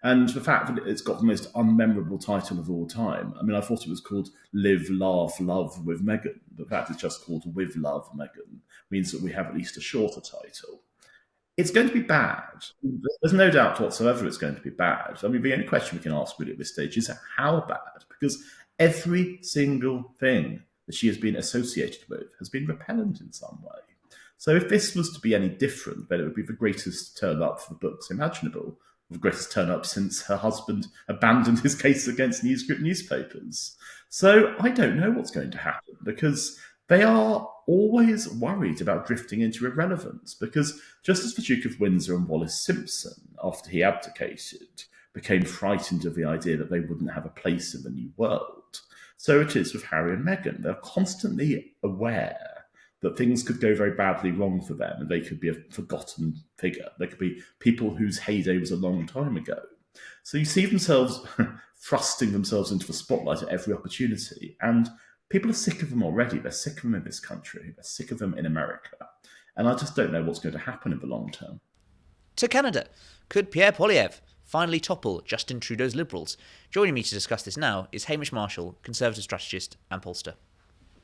And the fact that it's got the most unmemorable title of all time. I mean, I thought it was called Live, Laugh, Love with Meghan. The fact it's just called With Love, Meghan means that we have at least a shorter title. It's going to be bad. There's no doubt whatsoever it's going to be bad. I mean, the only question we can ask really at this stage is how bad? Because every single thing that she has been associated with has been repellent in some way. So if this was to be any different, then it would be the greatest turn-up for the books imaginable, the greatest turn-up since her husband abandoned his case against newsgroup newspapers. So I don't know what's going to happen, because they are always worried about drifting into irrelevance, because just as the Duke of Windsor and Wallis Simpson, after he abdicated, became frightened of the idea that they wouldn't have a place in the new world, so it is with Harry and Meghan. They're constantly aware that things could go very badly wrong for them, and they could be a forgotten figure. They could be people whose heyday was a long time ago. So you see themselves thrusting themselves into the spotlight at every opportunity, and People are sick of them already. They're sick of them in this country. They're sick of them in America. And I just don't know what's going to happen in the long term. To Canada, could Pierre Poilievre finally topple Justin Trudeau's Liberals? Joining me to discuss this now is Hamish Marshall, Conservative strategist and pollster.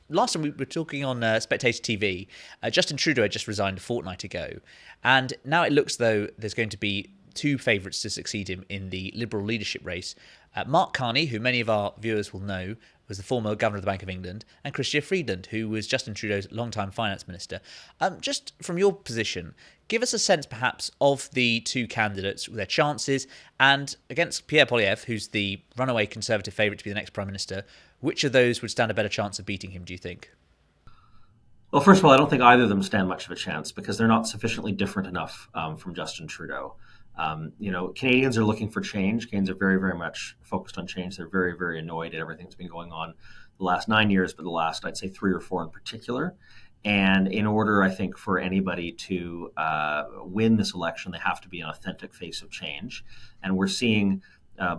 Last time we were talking on Spectator TV, Justin Trudeau had just resigned a fortnight ago, and now it looks though there's going to be two favourites to succeed him in the Liberal leadership race. Mark Carney, who many of our viewers will know, was the former Governor of the Bank of England, and Chrystia Freeland, who was Justin Trudeau's longtime finance minister. Just from your position, give us a sense perhaps of the two candidates, their chances, and against Pierre Poilievre, who's the runaway Conservative favourite to be the next Prime Minister, which of those would stand a better chance of beating him, do you think? Well, first of all, I don't think either of them stand much of a chance because they're not sufficiently different enough from Justin Trudeau. Canadians are looking for change. Canadians are very, very much focused on change. They're very, very annoyed at everything that's been going on the last 9 years, but the last, I'd say, 3 or 4 in particular. And in order, I think, for anybody to win this election, they have to be an authentic face of change. And we're seeing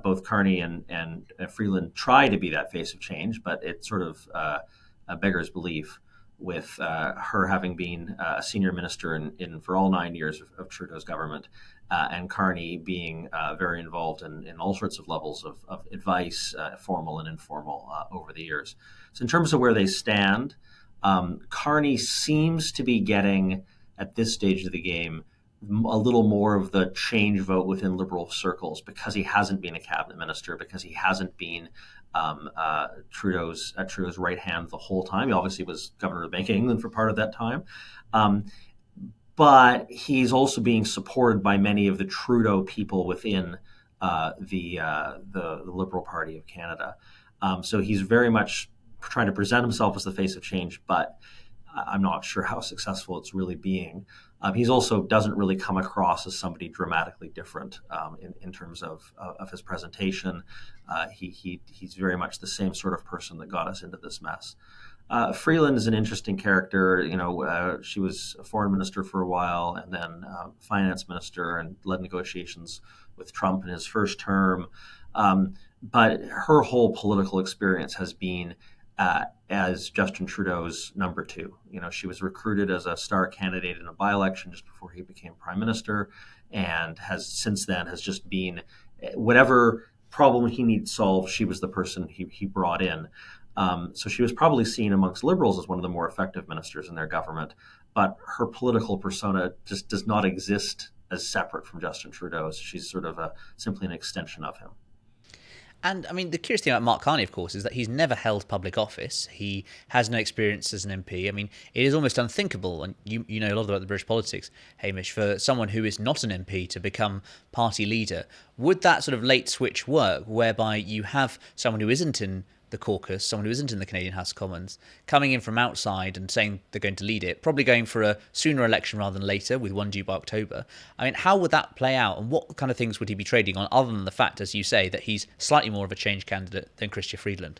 both Carney and Freeland try to be that face of change, but it sort of beggars belief with her having been a senior minister in for all 9 years of Trudeau's government, and Carney being very involved in all sorts of levels of advice, formal and informal, over the years. So in terms of where they stand, Carney seems to be getting, at this stage of the game, a little more of the change vote within Liberal circles because he hasn't been a cabinet minister, because he hasn't been Trudeau's right hand the whole time. He obviously was Governor of the Bank of England for part of that time. But he's also being supported by many of the Trudeau people within the Liberal Party of Canada. So he's very much trying to present himself as the face of change, but I'm not sure how successful it's really being. He's also doesn't really come across as somebody dramatically different in terms of his presentation. He's very much the same sort of person that got us into this mess. Freeland is an interesting character. She was a foreign minister for a while and then finance minister and led negotiations with Trump in his first term. But her whole political experience has been as Justin Trudeau's number 2. She was recruited as a star candidate in a by-election just before he became prime minister, and has since then just been whatever problem he needs solved, she was the person he brought in. So she was probably seen amongst Liberals as one of the more effective ministers in their government, but her political persona just does not exist as separate from Justin Trudeau's. She's sort of simply an extension of him. And I mean, the curious thing about Mark Carney, of course, is that he's never held public office. He has no experience as an MP. I mean, it is almost unthinkable, and you know a lot about the British politics, Hamish, for someone who is not an MP to become party leader. Would that sort of late switch work, whereby you have someone who isn't in the caucus, someone who isn't in the Canadian House of Commons, coming in from outside and saying they're going to lead it, probably going for a sooner election rather than later, with one due by October? I mean, how would that play out, and what kind of things would he be trading on, other than the fact, as you say, that he's slightly more of a change candidate than Chrystia Freeland?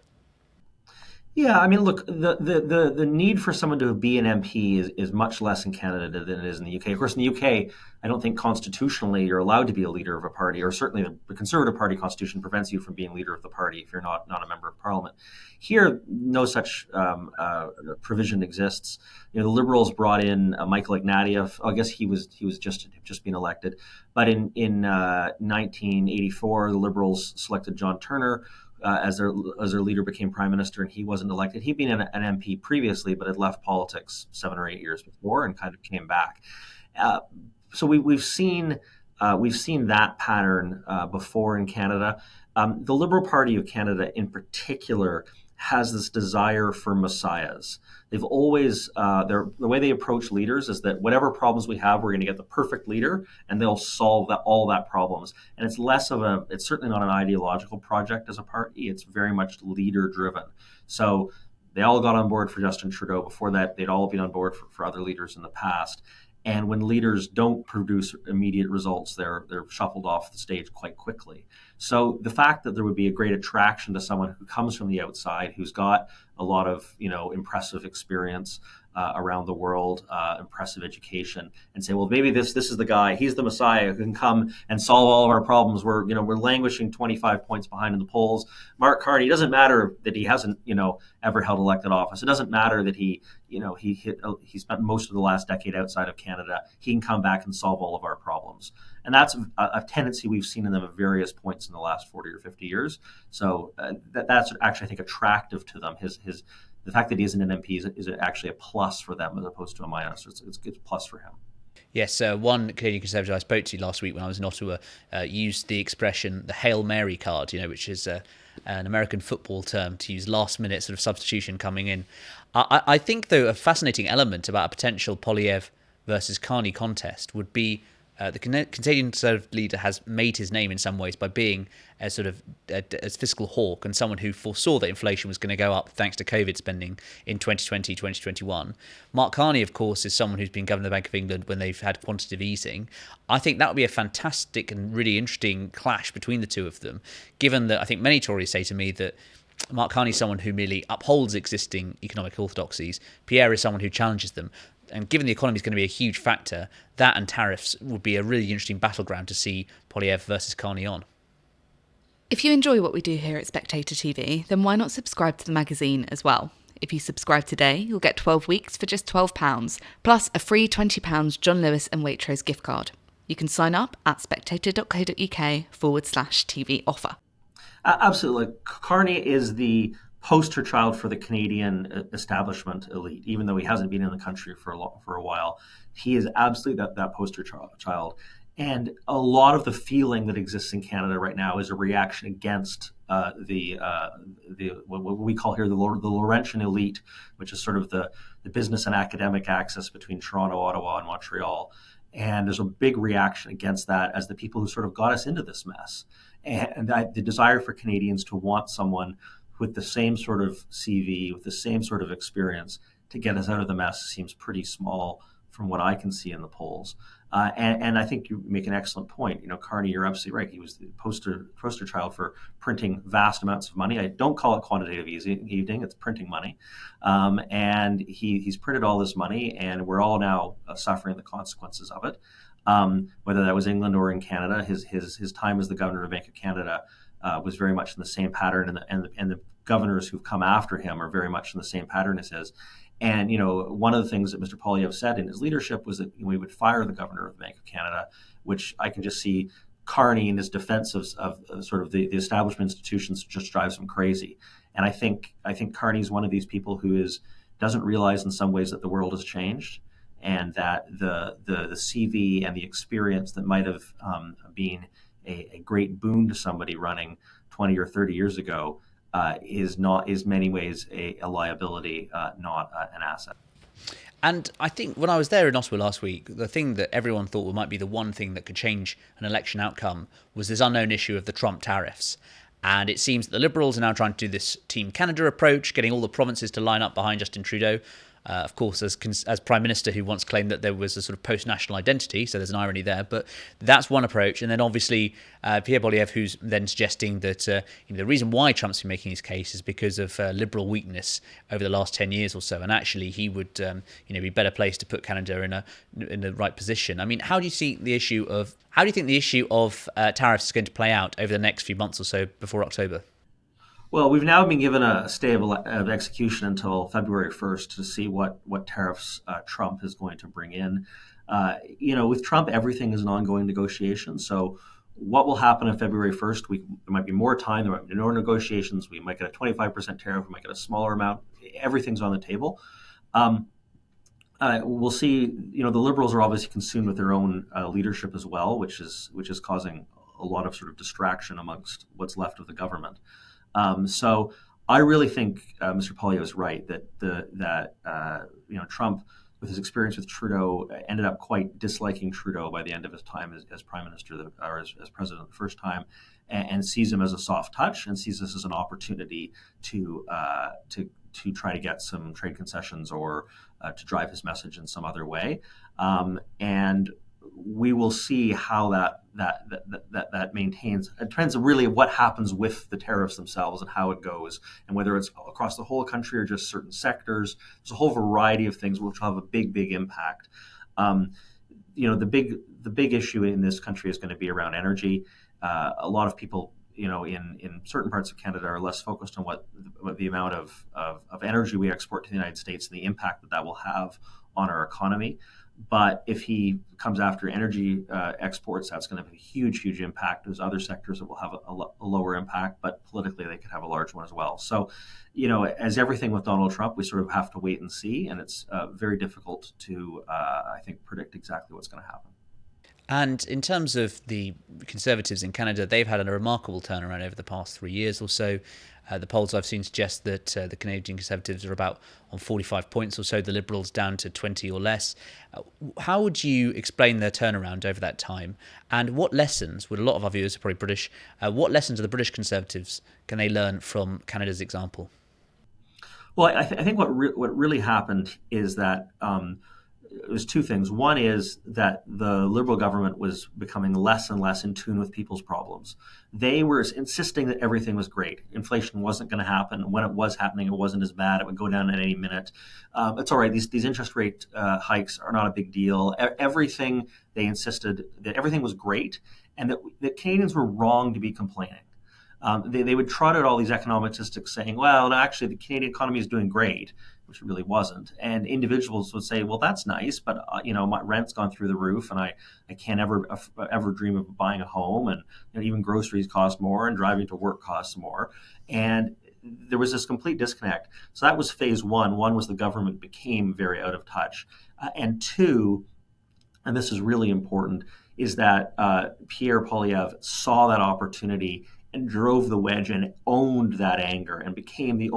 Yeah, I mean, look, the need for someone to be an MP is much less in Canada than it is in the UK. Of course, in the UK, I don't think constitutionally you're allowed to be a leader of a party, or certainly the Conservative Party constitution prevents you from being leader of the party if you're not a member of Parliament. Here, no such provision exists. The Liberals brought in Michael Ignatieff. I guess he was just been elected, but in 1984, the Liberals selected John Turner as their leader, became prime minister, and he wasn't elected. He'd been an MP previously, but had left politics 7 or 8 years before and kind of came back. So we've seen that pattern before in Canada. The Liberal Party of Canada, in particular, has this desire for messiahs. They've always, the way they approach leaders is that whatever problems we have, we're going to get the perfect leader and they'll solve all that problems. And it's it's certainly not an ideological project as a party. It's very much leader driven. So they all got on board for Justin Trudeau. Before that, they'd all been on board for other leaders in the past. And when leaders don't produce immediate results, they're shuffled off the stage quite quickly. So the fact that there would be a great attraction to someone who comes from the outside, who's got a lot of impressive experience around the world, impressive education, and say, well, maybe this is the guy. He's the Messiah who can come and solve all of our problems. We're languishing 25 points behind in the polls. Mark Carney, it doesn't matter that he hasn't ever held elected office. It doesn't matter that he spent most of the last decade outside of Canada. He can come back and solve all of our problems. And that's a tendency we've seen in them at various points in the last 40 or 50 years. So that's actually, I think, attractive to them. The fact that he isn't an MP is actually a plus for them as opposed to a minus. It's a good plus for him. Yes, one Canadian Conservative I spoke to last week when I was in Ottawa used the expression the Hail Mary card, which is an American football term to use last-minute sort of substitution coming in. I think, though, a fascinating element about a potential Poilievre versus Carney contest would be the Canadian Conservative leader has made his name in some ways by being a sort of a fiscal hawk and someone who foresaw that inflation was going to go up thanks to COVID spending in 2020, 2021. Mark Carney, of course, is someone who's been governor of the Bank of England when they've had quantitative easing. I think that would be a fantastic and really interesting clash between the two of them, given that I think many Tories say to me that Mark Carney is someone who merely upholds existing economic orthodoxies. Pierre is someone who challenges them. And given the economy is going to be a huge factor, that and tariffs would be a really interesting battleground to see Poilievre versus Carney on. If you enjoy what we do here at Spectator TV, then why not subscribe to the magazine as well? If you subscribe today, you'll get 12 weeks for just £12, plus a free £20 John Lewis and Waitrose gift card. You can sign up at spectator.co.uk/TV offer. Absolutely. Carney is the poster child for the Canadian establishment elite, even though he hasn't been in the country for a while. He is absolutely that poster child. And a lot of the feeling that exists in Canada right now is a reaction against what we call here the Laurentian elite, which is sort of the business and academic axis between Toronto, Ottawa, and Montreal. And there's a big reaction against that as the people who sort of got us into this mess. And that the desire for Canadians to want someone with the same sort of CV, with the same sort of experience to get us out of the mess seems pretty small from what I can see in the polls. And I think you make an excellent point. Carney, you're absolutely right. He was the poster child for printing vast amounts of money. I don't call it quantitative easing, it's printing money. And he's printed all this money, and we're all now suffering the consequences of it. Whether that was England or in Canada, his time as the governor of the Bank of Canada was very much in the same pattern, and the governors who've come after him are very much in the same pattern as his. And one of the things that Mr. Poilievre said in his leadership was that we would fire the governor of the Bank of Canada, which I can just see Carney in his defense of sort of the establishment institutions just drives him crazy. And I think Carney is one of these people who doesn't realize in some ways that the world has changed, and that the CV and the experience that might have been a great boon to somebody running 20 or 30 years ago is many ways a liability, not an asset. And I think when I was there in Ottawa last week, the thing that everyone thought might be the one thing that could change an election outcome was this unknown issue of the Trump tariffs. And it seems that the Liberals are now trying to do this Team Canada approach, getting all the provinces to line up behind Justin Trudeau. Of course, as Prime Minister, who once claimed that there was a sort of post-national identity, so there's an irony there. But that's one approach. And then obviously Pierre Poilievre, who's then suggesting that the reason why Trump's been making his case is because of Liberal weakness over the last 10 years or so. And actually, he would be better placed to put Canada in the right position. I mean, how do you think the issue of tariffs is going to play out over the next few months or so before October? Well, we've now been given a stay of execution until February 1st to see what tariffs Trump is going to bring in. With Trump, everything is an ongoing negotiation. So what will happen on February 1st? There might be more time. There might be more negotiations. We might get a 25% tariff. We might get a smaller amount. Everything's on the table. We'll see. The Liberals are obviously consumed with their own leadership as well, which is causing a lot of sort of distraction amongst what's left of the government. So I really think Mr. Poilievre is right that Trump, with his experience with Trudeau, ended up quite disliking Trudeau by the end of his time as Prime Minister or as President the first time, and sees him as a soft touch and sees this as an opportunity to try to get some trade concessions or to drive his message in some other way. And we will see how that maintains. It depends really what happens with the tariffs themselves and how it goes, and whether it's across the whole country or just certain sectors. There's a whole variety of things which will have a big impact. The big issue in this country is going to be around energy. A lot of people, in certain parts of Canada are less focused on what the amount of energy we export to the United States and the impact that will have on our economy. But if he comes after energy exports, that's going to have a huge impact. There's other sectors that will have a lower impact, but politically they could have a large one as well. So, as everything with Donald Trump, we sort of have to wait and see, and it's very difficult to, I think, predict exactly what's going to happen. And in terms of the Conservatives in Canada, they've had a remarkable turnaround over the past 3 years or so. The polls I've seen suggest that the Canadian Conservatives are about on 45 points or so, the Liberals down to 20 or less. How would you explain their turnaround over that time? And what lessons, with a lot of our viewers are probably British, what lessons of the British Conservatives can they learn from Canada's example? Well, I think what really happened is that it was two things. One is that the Liberal government was becoming less and less in tune with people's problems. They were insisting that everything was great. Inflation wasn't going to happen. When it was happening, it wasn't as bad. It would go down at any minute. It's all right. These interest rate hikes are not a big deal. Everything, they insisted that everything was great and that Canadians were wrong to be complaining. They would trot out all these economic statistics saying, well, no, actually, the Canadian economy is doing great, which it really wasn't. And individuals would say, well, that's nice, but my rent's gone through the roof, and I can't ever dream of buying a home, and even groceries cost more, and driving to work costs more. And there was this complete disconnect. So that was phase one. One was the government became very out of touch. And two, and this is really important, is that Pierre Poilievre saw that opportunity and drove the wedge and owned that anger and became the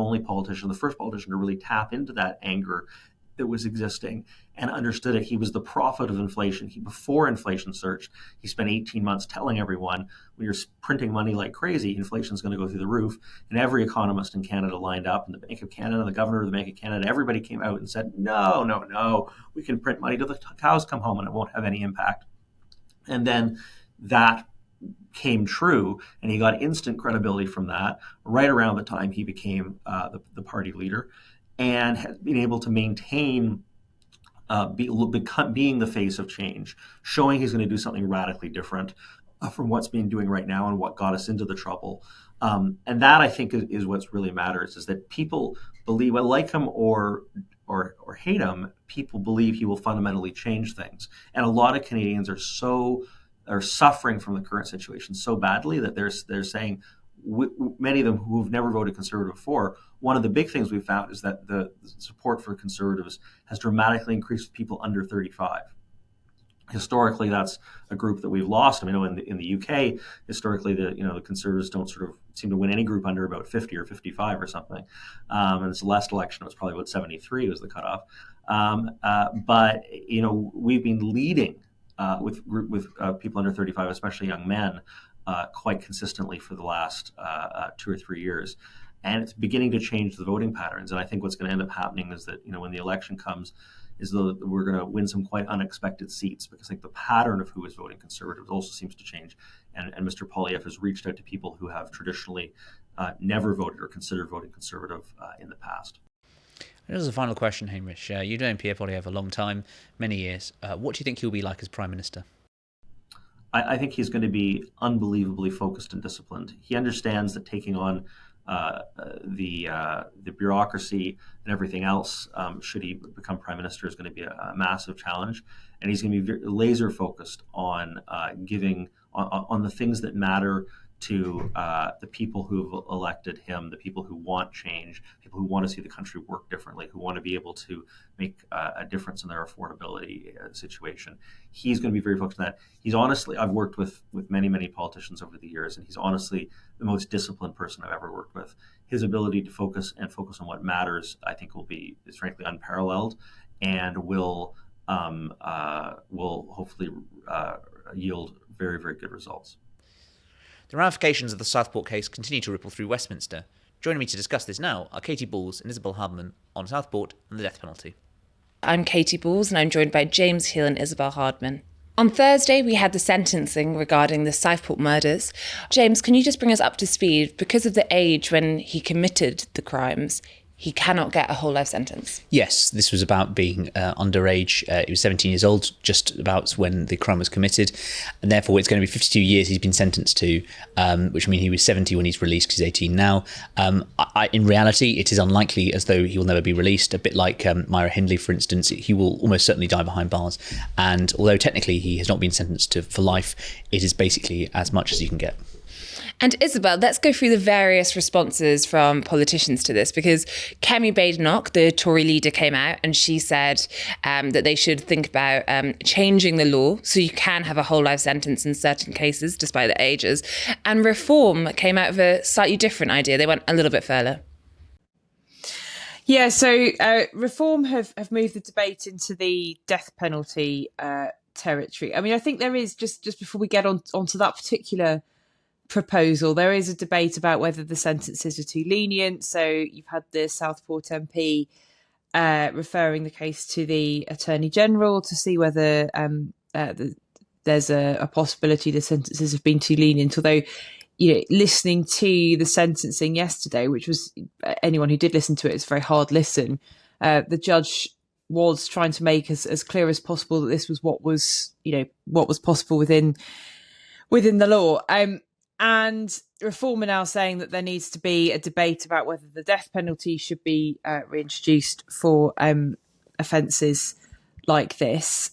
first politician to really tap into that anger that was existing and understood it. He was the prophet of inflation. Before inflation surged, he spent 18 months telling everyone, when you're printing money like crazy, inflation is going to go through the roof. And every economist in Canada lined up, and the Bank of Canada, the governor of the Bank of Canada, everybody came out and said, no, we can print money till the cows come home and it won't have any impact. And then that came true, and he got instant credibility from that right around the time he became the party leader, and has been able to maintain being the face of change, showing he's going to do something radically different from what's been doing right now and what got us into the trouble. And that, I think, is what's really matters, is that people believe, well, like him or hate him, people believe he will fundamentally change things. And a lot of Canadians are suffering from the current situation so badly that they're saying, many of them who've never voted Conservative before, one of the big things we've found is that the support for Conservatives has dramatically increased with people under 35. Historically, that's a group that we've lost. I mean, in the UK, historically, the Conservatives don't sort of seem to win any group under about 50 or 55 or something. And this last election, it was probably about 73 was the cutoff. But we've been leading with people under 35, especially young men, quite consistently for the last 2 or 3 years. And it's beginning to change the voting patterns. And I think what's going to end up happening is that, when the election comes, is that we're going to win some quite unexpected seats, because I think the pattern of who is voting Conservative also seems to change. And Mr. Poilievre has reached out to people who have traditionally never voted or considered voting Conservative in the past. And as a final question, Hamish, you've known Pierre Poilievre a long time, many years. What do you think he'll be like as Prime Minister? I think he's going to be unbelievably focused and disciplined. He understands that taking on the bureaucracy and everything else, should he become Prime Minister, is going to be a massive challenge. And he's going to be very laser focused on giving on the things that matter to the people who've elected him, the people who want change, people who want to see the country work differently, who want to be able to make a difference in their affordability situation. He's going to be very focused on that. He's honestly, I've worked with many, many politicians over the years, and he's honestly the most disciplined person I've ever worked with. His ability to focus on what matters, I think, is frankly unparalleled, and will hopefully yield very, very good results. The ramifications of the Southport case continue to ripple through Westminster. Joining me to discuss this now are Katie Balls and Isabel Hardman on Southport and the death penalty. I'm Katie Balls, and I'm joined by James Heale and Isabel Hardman. On Thursday, we had the sentencing regarding the Southport murders. James, can you just bring us up to speed? Because of the age when he committed the crimes, he cannot get a whole life sentence. Yes, this was about being underage. He was 17 years old, just about when the crime was committed. And therefore, it's going to be 52 years he's been sentenced to, which means he was 70 when he's released because he's 18 now. In reality, it is unlikely as though he will never be released. A bit like Myra Hindley, for instance, he will almost certainly die behind bars. And although technically he has not been sentenced for life, it is basically as much as you can get. And Isabel, let's go through the various responses from politicians to this, because Kemi Badenoch, the Tory leader, came out and she said that they should think about changing the law so you can have a whole life sentence in certain cases, despite the ages. And Reform came out with a slightly different idea. They went a little bit further. Yeah, so Reform have moved the debate into the death penalty territory. I mean, I think there is, just before we get onto that particular proposal, there is a debate about whether the sentences are too lenient. So you've had the Southport MP referring the case to the Attorney General to see whether there's a possibility the sentences have been too lenient. Although, listening to the sentencing yesterday, which was, anyone who did listen to it, it's a very hard listen, the judge was trying to make as clear as possible that this was what was possible within the law. And Reform are now saying that there needs to be a debate about whether the death penalty should be reintroduced for offences like this,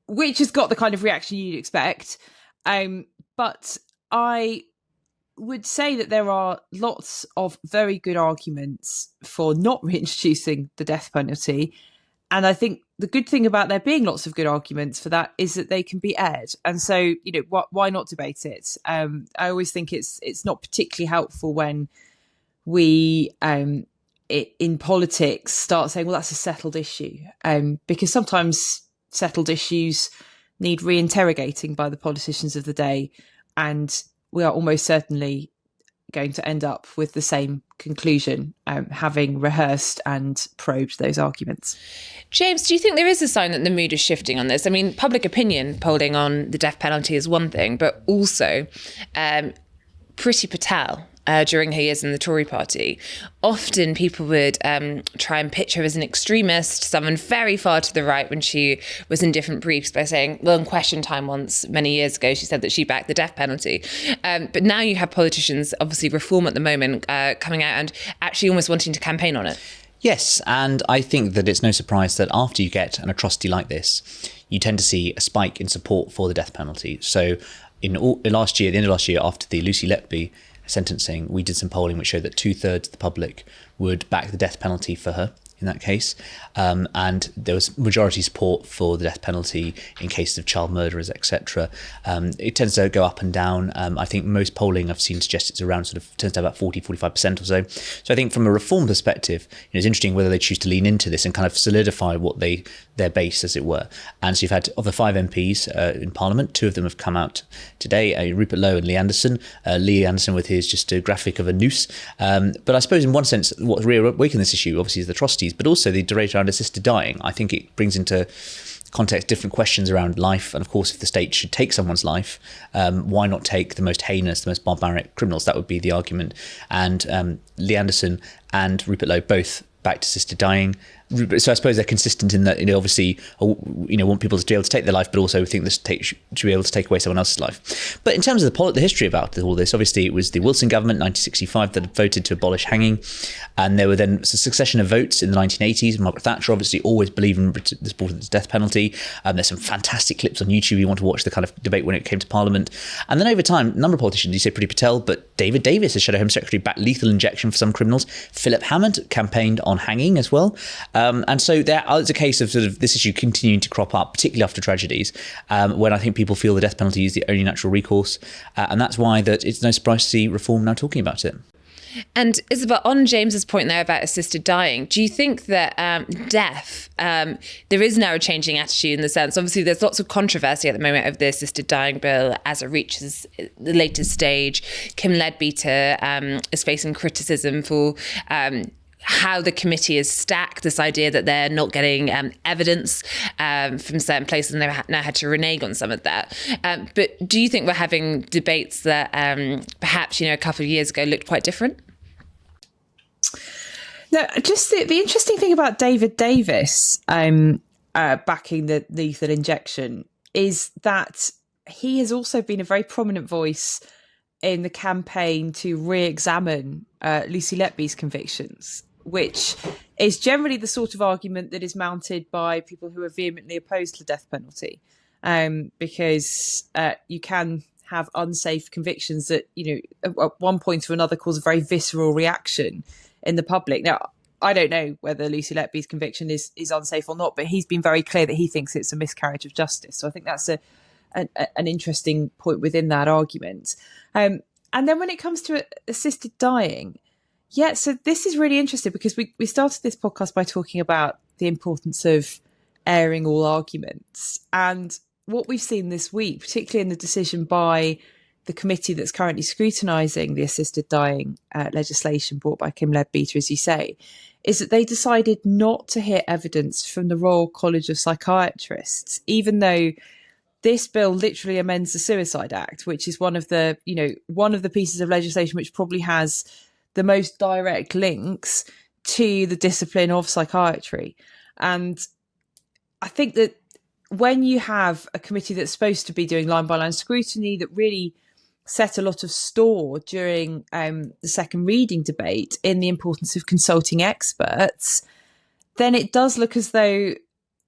which has got the kind of reaction you'd expect. But I would say that there are lots of very good arguments for not reintroducing the death penalty. And I think the good thing about there being lots of good arguments for that is that they can be aired. And so, why not debate it? I always think it's not particularly helpful when we, in politics, start saying, well, that's a settled issue. Because sometimes settled issues need reinterrogating by the politicians of the day. And we are almost certainly going to end up with the same conclusion, having rehearsed and probed those arguments. James, do you think there is a sign that the mood is shifting on this? I mean, public opinion polling on the death penalty is one thing, but also Priti Patel, during her years in the Tory party, often people would try and pitch her as an extremist, someone very far to the right when she was in different briefs by saying, well, in Question Time once, many years ago, she said that she backed the death penalty. But now you have politicians, obviously Reform at the moment, coming out and actually almost wanting to campaign on it. Yes, and I think that it's no surprise that after you get an atrocity like this, you tend to see a spike in support for the death penalty. So in the end of last year, after the Lucy Letby sentencing, we did some polling which showed that 2/3 of the public would back the death penalty for her in that case. And there was majority support for the death penalty in cases of child murderers, etc. It tends to go up and down. I think most polling I've seen suggests it's around tends to have about 40-45% or so. So I think from a Reform perspective, it's interesting whether they choose to lean into this and kind of solidify what their base, as it were. And so you've had, of the 5 MPs in Parliament, 2 of them have come out today, Rupert Lowe and Lee Anderson. Lee Anderson with his just a graphic of a noose. But I suppose in one sense, what's reawakened this issue obviously is the atrocities, but also the debate around assisted dying. I think it brings into context different questions around life, and of course if the state should take someone's life, why not take the most heinous, the most barbaric criminals? That would be the argument. And Lee Anderson and Rupert Lowe both backed assisted dying. So I suppose they're consistent in that, obviously, want people to be able to take their life, but also think the state should be able to take away someone else's life. But in terms of the history about all this, obviously it was the Wilson government, 1965, that voted to abolish hanging. And there were then a succession of votes in the 1980s. Margaret Thatcher obviously always believed in the support of the death penalty. There's some fantastic clips on YouTube if you want to watch the kind of debate when it came to Parliament. And then over time, a number of politicians, you say Priti Patel, but David Davis, as Shadow Home Secretary, backed lethal injection for some criminals. Philip Hammond campaigned on hanging as well. And so it's a case of this issue continuing to crop up, particularly after tragedies, when I think people feel the death penalty is the only natural recourse. And that's why that it's no surprise to see Reform now talking about it. And Isabel, on James's point there about assisted dying, do you think that death, there is now a changing attitude in the sense, obviously there's lots of controversy at the moment of the assisted dying bill as it reaches the latest stage. Kim Leadbeater is facing criticism for how the committee is stacked, this idea that they're not getting evidence from certain places, and they've now had to renege on some of that. But do you think we're having debates that perhaps, a couple of years ago looked quite different? No, just the interesting thing about David Davis backing the lethal injection is that he has also been a very prominent voice in the campaign to re-examine Lucy Letby's convictions, which is generally the sort of argument that is mounted by people who are vehemently opposed to the death penalty, because you can have unsafe convictions that, at one point or another cause a very visceral reaction in the public. Now, I don't know whether Lucy Letby's conviction is unsafe or not, but he's been very clear that he thinks it's a miscarriage of justice. So I think that's an interesting point within that argument. And then when it comes to assisted dying, so this is really interesting because we started this podcast by talking about the importance of airing all arguments. And what we've seen this week, particularly in the decision by the committee that's currently scrutinising the assisted dying legislation brought by Kim Leadbeater, as you say, is that they decided not to hear evidence from the Royal College of Psychiatrists, even though this bill literally amends the Suicide Act, which is one of the pieces of legislation which probably has the most direct links to the discipline of psychiatry. And I think that when you have a committee that's supposed to be doing line-by-line scrutiny, that really set a lot of store during the second reading debate in the importance of consulting experts, then it does look as though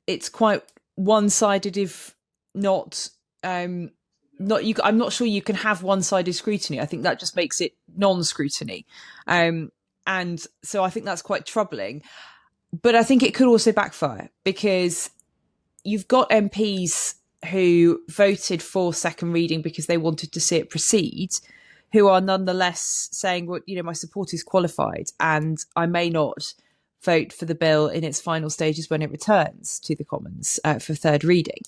it's quite one-sided, if not I'm not sure you can have one-sided scrutiny. I think that just makes it non-scrutiny. And so I think that's quite troubling. But I think it could also backfire, because you've got MPs who voted for second reading because they wanted to see it proceed, who are nonetheless saying, well, my support is qualified and I may not vote for the bill in its final stages when it returns to the Commons for third reading.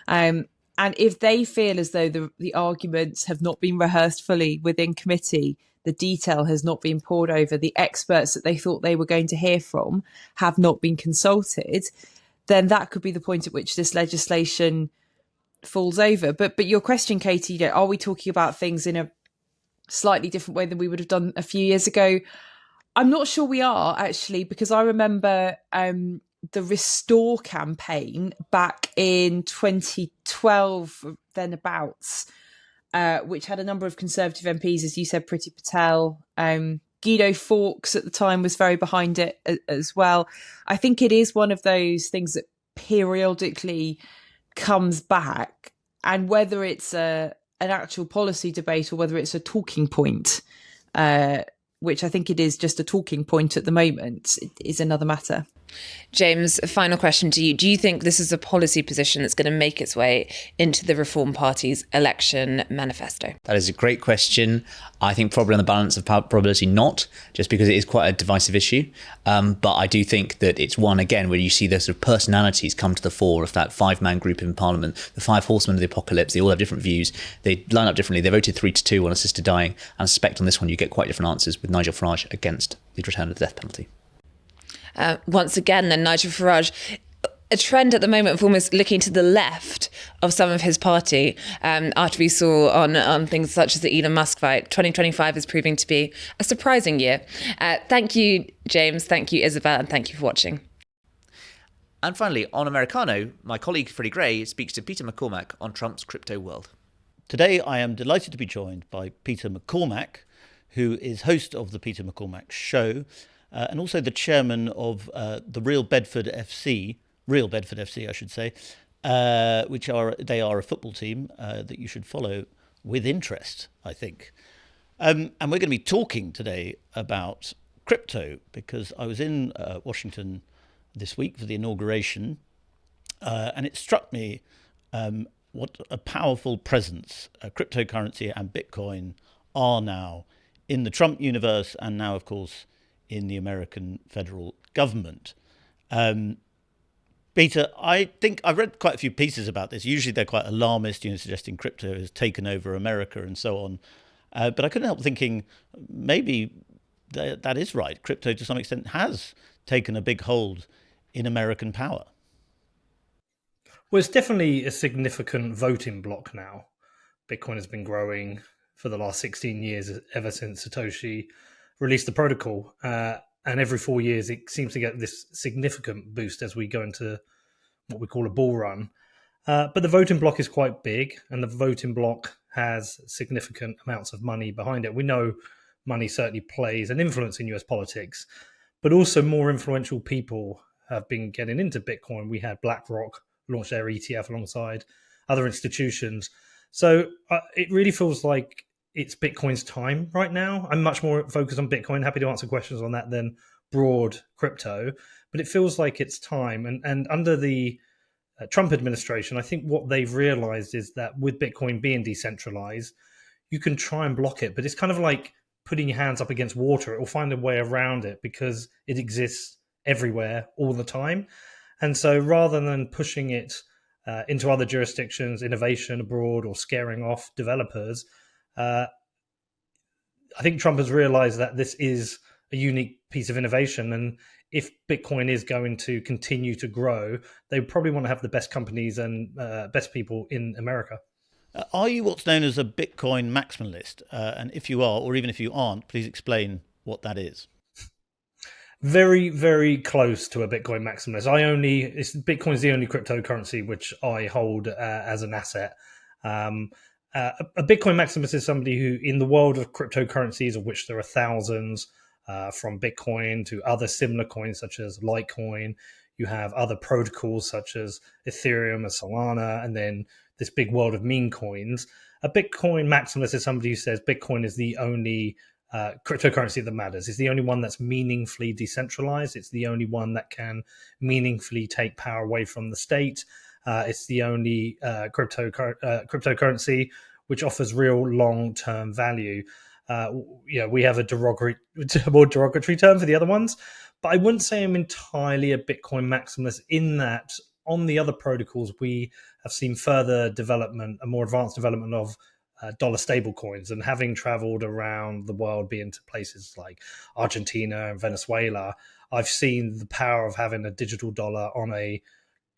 And if they feel as though the arguments have not been rehearsed fully within committee, the detail has not been poured over, the experts that they thought they were going to hear from have not been consulted, then that could be the point at which this legislation falls over. But your question, Katie, are we talking about things in a slightly different way than we would have done a few years ago? I'm not sure we are, actually, because I remember the Restore campaign back in 2012, then abouts, which had a number of Conservative MPs, as you said, Priti Patel. Guido Fawkes at the time was very behind it as well. I think it is one of those things that periodically comes back, and whether it's an actual policy debate or whether it's a talking point, which I think it is just a talking point at the moment, is another matter. James, a final question to you. Do you think this is a policy position that's going to make its way into the Reform Party's election manifesto? That is a great question. I think probably on the balance of probability not, just because it is quite a divisive issue. But I do think that it's one, again, where you see the sort of personalities come to the fore of that five-man group in Parliament, the five horsemen of the apocalypse. They all have different views. They line up differently. They voted 3-2 on assisted dying. And I suspect on this one you get quite different answers, with Nigel Farage against the return of the death penalty. Once again, then, Nigel Farage, a trend at the moment of almost looking to the left of some of his party, after we saw on things such as the Elon Musk fight. 2025 is proving to be a surprising year. Thank you, James. Thank you, Isabel. And thank you for watching. And finally, on Americano, my colleague Freddie Gray speaks to Peter McCormack on Trump's crypto world. Today, I am delighted to be joined by Peter McCormack, who is host of the Peter McCormack Show, and also the chairman of the Real Bedford FC, I should say, which are a football team that you should follow with interest, I think. And we're going to be talking today about crypto, because I was in Washington this week for the inauguration, and it struck me what a powerful presence cryptocurrency and Bitcoin are now in the Trump universe, and now, of course, in the American federal government. Peter, I think I've read quite a few pieces about this. Usually they're quite alarmist, suggesting crypto has taken over America and so on. But I couldn't help thinking maybe that is right. Crypto, to some extent, has taken a big hold in American power. Well, it's definitely a significant voting bloc now. Bitcoin has been growing for the last 16 years, ever since Satoshi released the protocol. And every 4 years, it seems to get this significant boost as we go into what we call a bull run. But the voting bloc is quite big, and the voting bloc has significant amounts of money behind it. We know money certainly plays an influence in US politics, but also more influential people have been getting into Bitcoin. We had BlackRock launch their ETF alongside other institutions. So it really feels like it's Bitcoin's time right now. I'm much more focused on Bitcoin, happy to answer questions on that than broad crypto, but it feels like it's time. And under the Trump administration, I think what they've realized is that with Bitcoin being decentralized, you can try and block it, but it's kind of like putting your hands up against water. It will find a way around it because it exists everywhere all the time. And so rather than pushing it into other jurisdictions, innovation abroad, or scaring off developers, I think Trump has realized that this is a unique piece of innovation. And if Bitcoin is going to continue to grow, they probably want to have the best companies and best people in America. Are you what's known as a Bitcoin maximalist? And if you are, or even if you aren't, please explain what that is. Very, very close to a Bitcoin maximalist. Bitcoin is the only cryptocurrency which I hold as an asset. A Bitcoin maximalist is somebody who, in the world of cryptocurrencies, of which there are thousands, from Bitcoin to other similar coins such as Litecoin, you have other protocols such as Ethereum and Solana, and then this big world of meme coins. A Bitcoin maximalist is somebody who says Bitcoin is the only cryptocurrency that matters. It's the only one that's meaningfully decentralized. It's the only one that can meaningfully take power away from the state. It's the only cryptocurrency which offers real long-term value. We have a more derogatory term for the other ones, but I wouldn't say I'm entirely a Bitcoin maximalist in that on the other protocols, we have seen further development, a more advanced development of dollar stable coins. And having traveled around the world, being to places like Argentina and Venezuela, I've seen the power of having a digital dollar on a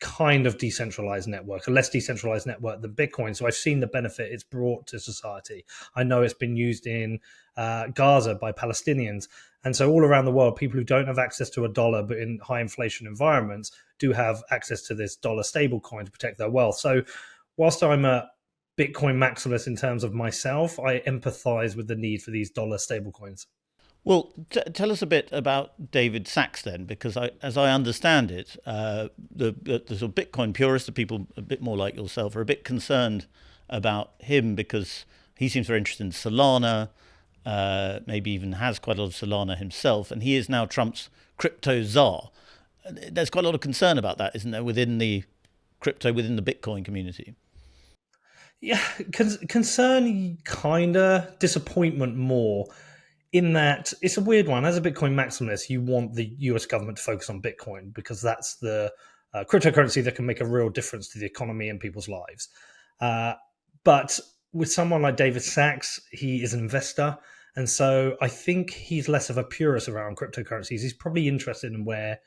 kind of decentralized network, a less decentralized network than Bitcoin. So I've seen the benefit it's brought to society. I know it's been used in Gaza by Palestinians. And so all around the world, people who don't have access to a dollar, but in high inflation environments, do have access to this dollar stable coin to protect their wealth. So whilst I'm a Bitcoin maximalist in terms of myself, I empathize with the need for these dollar stable coins. Well, tell us a bit about David Sachs then, because as I understand it, the sort of Bitcoin purists, the people a bit more like yourself, are a bit concerned about him because he seems very interested in Solana, maybe even has quite a lot of Solana himself, and he is now Trump's crypto czar. There's quite a lot of concern about that, isn't there, within the Bitcoin community? Yeah, concern, kinda, disappointment more, in that it's a weird one. As a Bitcoin maximalist, you want the US government to focus on Bitcoin because that's the cryptocurrency that can make a real difference to the economy and people's lives. But with someone like David Sachs, he is an investor. And so I think he's less of a purist around cryptocurrencies. He's probably interested in where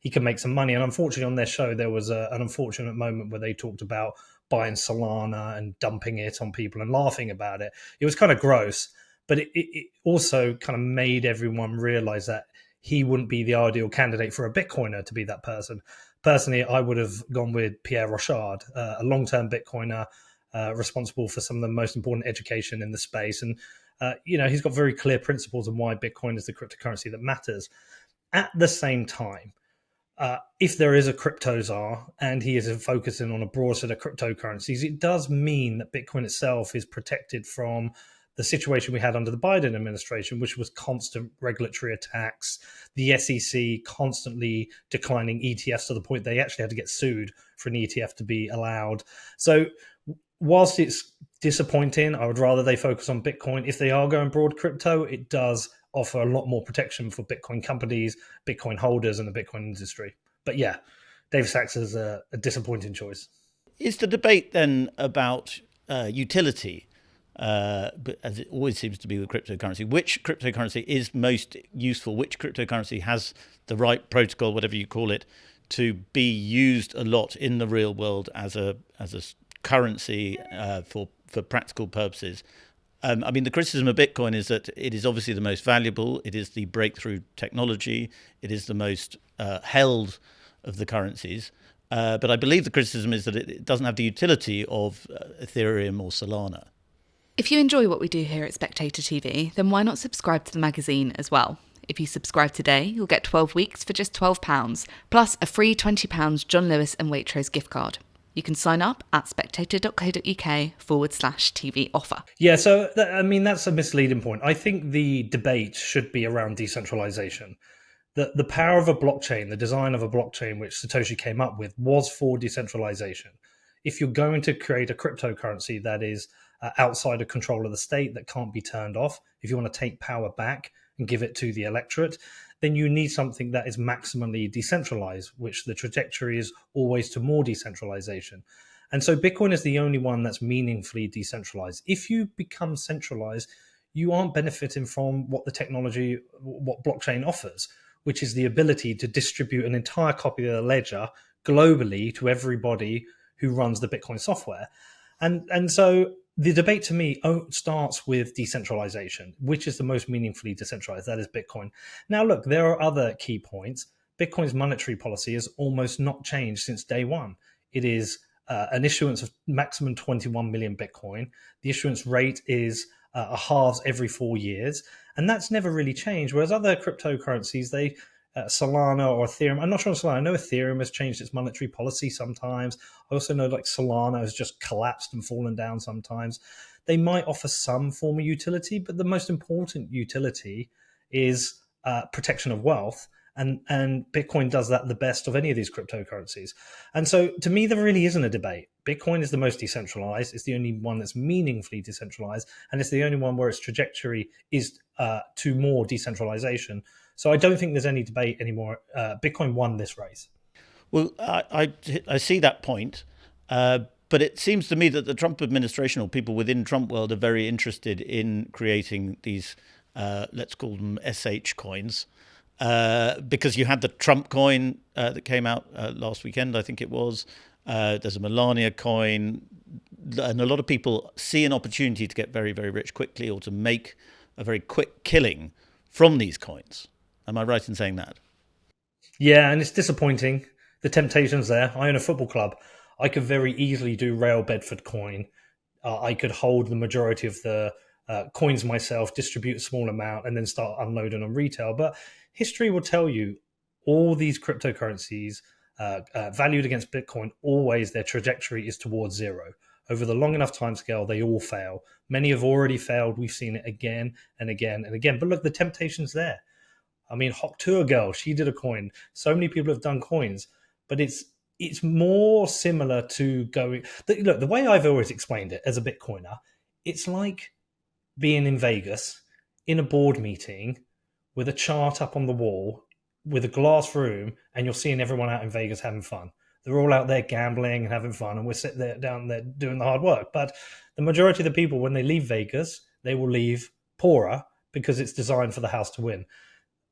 he can make some money. And unfortunately, on their show, there was an unfortunate moment where they talked about buying Solana and dumping it on people and laughing about it. It was kind of gross, but it also kind of made everyone realize that he wouldn't be the ideal candidate for a Bitcoiner to be that person. Personally, I would have gone with Pierre Rochard, a long-term Bitcoiner responsible for some of the most important education in the space. And, he's got very clear principles on why Bitcoin is the cryptocurrency that matters. At the same time, if there is a crypto czar and he is focusing on a broad set of cryptocurrencies, it does mean that Bitcoin itself is protected from the situation we had under the Biden administration, which was constant regulatory attacks, the SEC constantly declining ETFs to the point they actually had to get sued for an ETF to be allowed. So whilst it's disappointing, I would rather they focus on Bitcoin. If they are going broad crypto, it does offer a lot more protection for Bitcoin companies, Bitcoin holders, and the Bitcoin industry. But yeah, David Sachs is a disappointing choice. Is the debate then about utility? but as it always seems to be with cryptocurrency, which cryptocurrency is most useful, which cryptocurrency has the right protocol, whatever you call it, to be used a lot in the real world as a currency for practical purposes. I mean, the criticism of Bitcoin is that it is obviously the most valuable. It is the breakthrough technology. It is the most held of the currencies. But I believe the criticism is that it doesn't have the utility of Ethereum or Solana. If you enjoy what we do here at Spectator TV, then why not subscribe to the magazine as well? If you subscribe today, you'll get 12 weeks for just £12, plus a free £20 John Lewis and Waitrose gift card. You can sign up at spectator.co.uk/TV offer. Yeah, so I mean, that's a misleading point. I think the debate should be around decentralization. The power of a blockchain, the design of a blockchain, which Satoshi came up with, was for decentralization. If you're going to create a cryptocurrency that is outside of control of the state, that can't be turned off, if you want to take power back and give it to the electorate, then you need something that is maximally decentralized, which the trajectory is always to more decentralization. And so Bitcoin is the only one that's meaningfully decentralized. If you become centralized, you aren't benefiting from what the technology, what blockchain offers, which is the ability to distribute an entire copy of the ledger globally to everybody who runs the Bitcoin software. And so the debate to me starts with decentralization, which is the most meaningfully decentralized. That is Bitcoin. Now, look, there are other key points. Bitcoin's monetary policy has almost not changed since day one. It is an issuance of maximum 21 million Bitcoin. The issuance rate is a halves every 4 years. And that's never really changed. Whereas other cryptocurrencies, Solana or Ethereum, I'm not sure on Solana. I know Ethereum has changed its monetary policy sometimes. I also know like Solana has just collapsed and fallen down sometimes. They might offer some form of utility, but the most important utility is protection of wealth. And Bitcoin does that the best of any of these cryptocurrencies. And so to me, there really isn't a debate. Bitcoin is the most decentralized. It's the only one that's meaningfully decentralized. And it's the only one where its trajectory is to more decentralization. So I don't think there's any debate anymore. Bitcoin won this race. Well, I see that point. But it seems to me that the Trump administration or people within Trump world are very interested in creating these, let's call them SH coins. Because you had the Trump coin that came out last weekend, I think it was. There's a Melania coin. And a lot of people see an opportunity to get very, very rich quickly or to make a very quick killing from these coins. Am I right in saying that? Yeah, and it's disappointing. The temptation's there. I own a football club. I could very easily do Real Bedford coin. I could hold the majority of the coins myself, distribute a small amount, and then start unloading on retail. But history will tell you all these cryptocurrencies valued against Bitcoin, always their trajectory is towards zero. Over the long enough time scale, they all fail. Many have already failed. We've seen it again and again and again. But look, the temptation's there. I mean, Hoktua Girl, she did a coin. So many people have done coins, but it's more similar to going. Look, the way I've always explained it as a Bitcoiner, it's like being in Vegas in a board meeting with a chart up on the wall with a glass room, and you're seeing everyone out in Vegas having fun. They're all out there gambling and having fun, and we're sitting there down there doing the hard work. But the majority of the people, when they leave Vegas, they will leave poorer because it's designed for the house to win.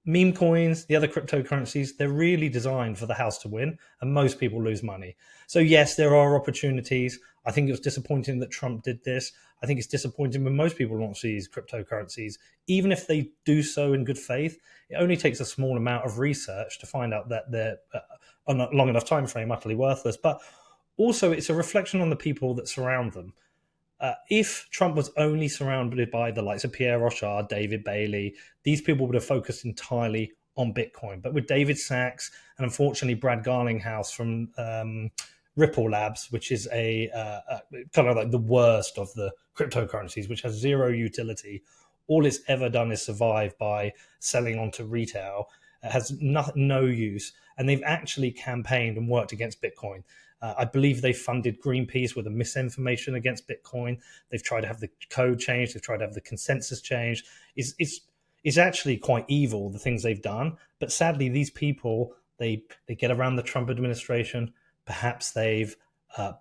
Meme coins, the other cryptocurrencies, they're really designed for the house to win, and most people lose money. So yes, there are opportunities. I think it was disappointing that Trump did this. I think it's disappointing when most people launch these cryptocurrencies. Even if they do so in good faith, it only takes a small amount of research to find out that they're on a long enough time frame utterly worthless. But also, it's a reflection on the people that surround them. If Trump was only surrounded by the likes of Pierre Rochard, David Bailey, these people would have focused entirely on Bitcoin. But with David Sachs and unfortunately Brad Garlinghouse from Ripple Labs, which is a kind of like the worst of the cryptocurrencies, which has zero utility, all it's ever done is survive by selling onto retail. It has no use. And they've actually campaigned and worked against Bitcoin. I believe they funded Greenpeace with a misinformation against Bitcoin. They've tried to have the code changed. They've tried to have the consensus changed. It's actually quite evil, the things they've done. But sadly, these people, they get around the Trump administration. Perhaps they've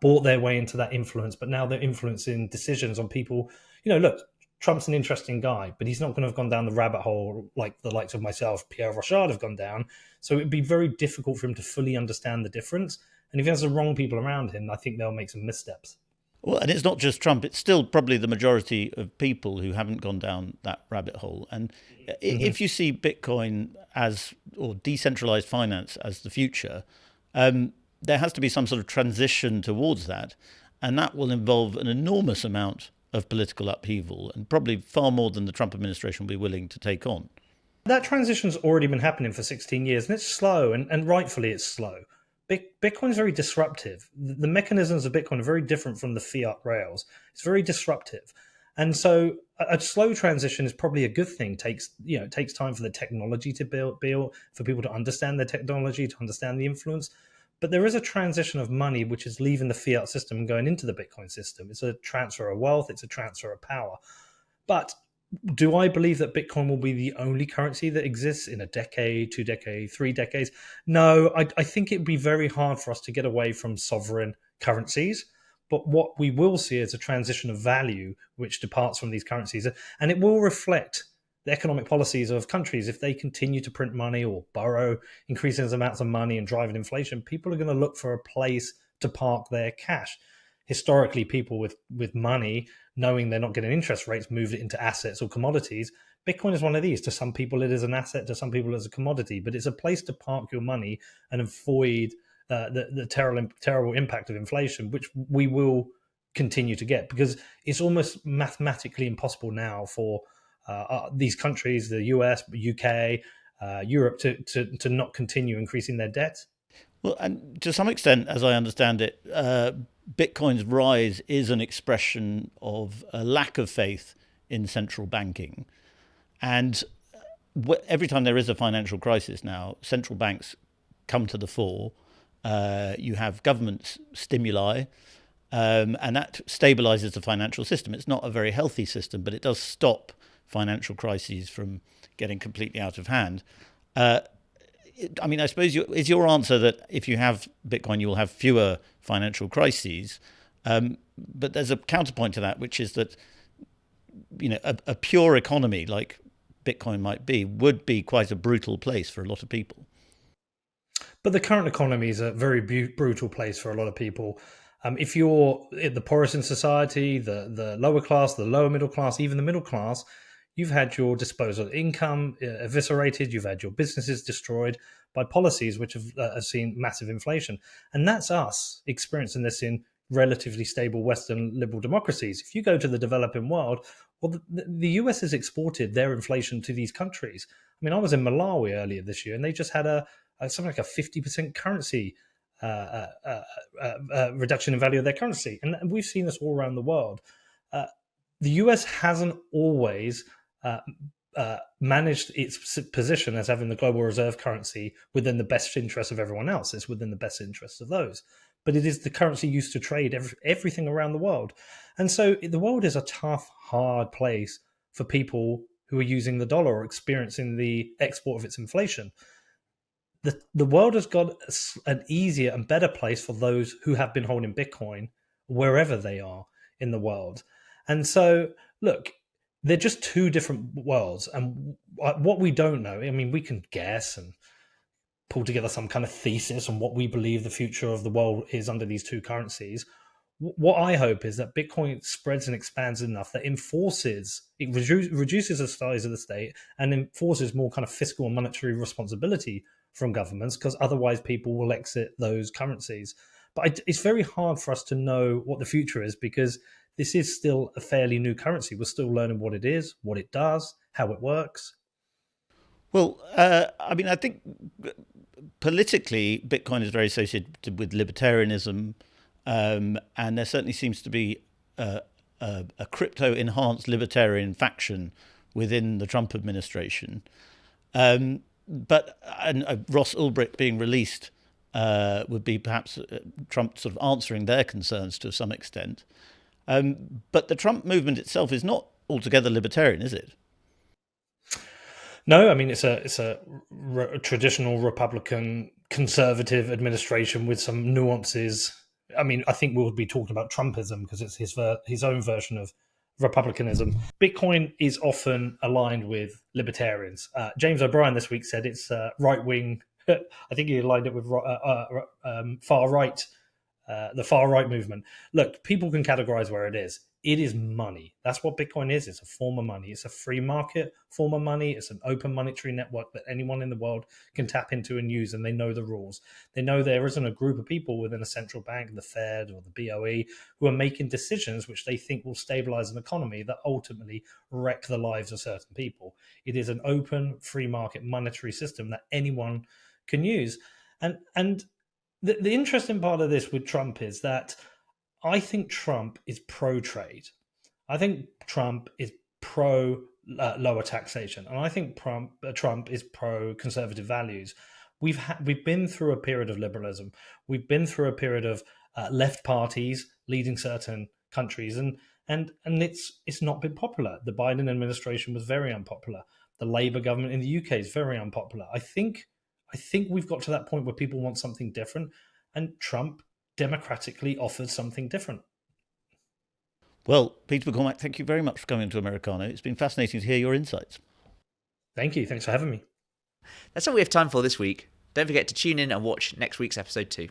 bought their way into that influence, but now they're influencing decisions on people. Look, Trump's an interesting guy, but he's not going to have gone down the rabbit hole like the likes of myself, Pierre Rochard, have gone down. So it'd be very difficult for him to fully understand the difference. And if he has the wrong people around him, I think they'll make some missteps. Well, and it's not just Trump. It's still probably the majority of people who haven't gone down that rabbit hole. And if you see Bitcoin or decentralized finance as the future, there has to be some sort of transition towards that. And that will involve an enormous amount of political upheaval, and probably far more than the Trump administration will be willing to take on. That transition's already been happening for 16 years, and it's slow, and rightfully it's slow. Bitcoin is very disruptive. The mechanisms of Bitcoin are very different from the fiat rails. It's very disruptive. And so a slow transition is probably a good thing. It takes time for the technology to build, for people to understand the technology, to understand the influence. But there is a transition of money which is leaving the fiat system and going into the Bitcoin system. It's a transfer of wealth. It's a transfer of power. But do I believe that Bitcoin will be the only currency that exists in a decade, 2 decades, 3 decades? No, I think it would be very hard for us to get away from sovereign currencies. But what we will see is a transition of value which departs from these currencies. And it will reflect the economic policies of countries. If they continue to print money or borrow increasing amounts of money and driving inflation, people are going to look for a place to park their cash. Historically, people with money, knowing they're not getting interest rates, moved it into assets or commodities. Bitcoin is one of these. To some people, it is an asset. To some people, it's a commodity. But it's a place to park your money and avoid the terrible impact of inflation, which we will continue to get, because it's almost mathematically impossible now for these countries, the US, UK, Europe, to not continue increasing their debt. Well, and to some extent, as I understand it, Bitcoin's rise is an expression of a lack of faith in central banking. And every time there is a financial crisis now, central banks come to the fore. You have government stimuli, and that stabilizes the financial system. It's not a very healthy system, but it does stop financial crises from getting completely out of hand. I suppose is your answer that if you have Bitcoin, you will have fewer financial crises? But there's a counterpoint to that, which is that a pure economy like Bitcoin might be would be quite a brutal place for a lot of people. But the current economy is a very brutal place for a lot of people. If you're in the poorest in society, the lower class, the lower middle class, even the middle class, you've had your disposable income eviscerated. You've had your businesses destroyed by policies which have seen massive inflation. And that's us experiencing this in relatively stable Western liberal democracies. If you go to the developing world, well, the US has exported their inflation to these countries. I mean, I was in Malawi earlier this year, and they just had something like a 50% currency reduction in value of their currency. And we've seen this all around the world. The US hasn't always managed its position as having the global reserve currency within the best interest of everyone else. It's within the best interest of those. But it is the currency used to trade everything around the world. And so the world is a tough, hard place for people who are using the dollar or experiencing the export of its inflation. The world has got an easier and better place for those who have been holding Bitcoin wherever they are in the world. And so, look, they're just two different worlds. And what we don't know, I mean, we can guess and pull together some kind of thesis on what we believe the future of the world is under these two currencies. What I hope is that Bitcoin spreads and expands enough that reduces the size of the state and enforces more kind of fiscal and monetary responsibility from governments, because otherwise people will exit those currencies. But it's very hard for us to know what the future is, because this is still a fairly new currency. We're still learning what it is, what it does, how it works. Well, I think politically, Bitcoin is very associated with libertarianism, and there certainly seems to be a crypto-enhanced libertarian faction within the Trump administration. But Ross Ulbricht being released would be perhaps Trump sort of answering their concerns to some extent. But the Trump movement itself is not altogether libertarian, is it? No, I mean, it's a traditional Republican conservative administration with some nuances I mean, I think we'll be talking about Trumpism because it's his own version of republicanism. Bitcoin is often aligned with libertarians. James O'Brien this week said it's right wing. I think he aligned it with far right, the far right movement. Look, people can categorize where it is. It is money. That's what Bitcoin is. It's a form of money. It's a free market form of money. It's an open monetary network that anyone in the world can tap into and use, and they know the rules. They know there isn't a group of people within a central bank, the Fed or the BOE, who are making decisions which they think will stabilize an economy that ultimately wreck the lives of certain people. It is an open, free market monetary system that anyone can use. And the interesting part of this with Trump is that I think Trump is pro-trade. I think Trump is pro lower taxation, and I think Trump is pro-conservative values. We've been through a period of liberalism. We've been through a period of left parties leading certain countries, and it's not been popular. The Biden administration was very unpopular. The Labour government in the UK is very unpopular. I think we've got to that point where people want something different, and Trump democratically offers something different. Well, Peter McCormack, thank you very much for coming to Americano. It's been fascinating to hear your insights. Thank you. Thanks for having me. That's all we have time for this week. Don't forget to tune in and watch next week's episode too.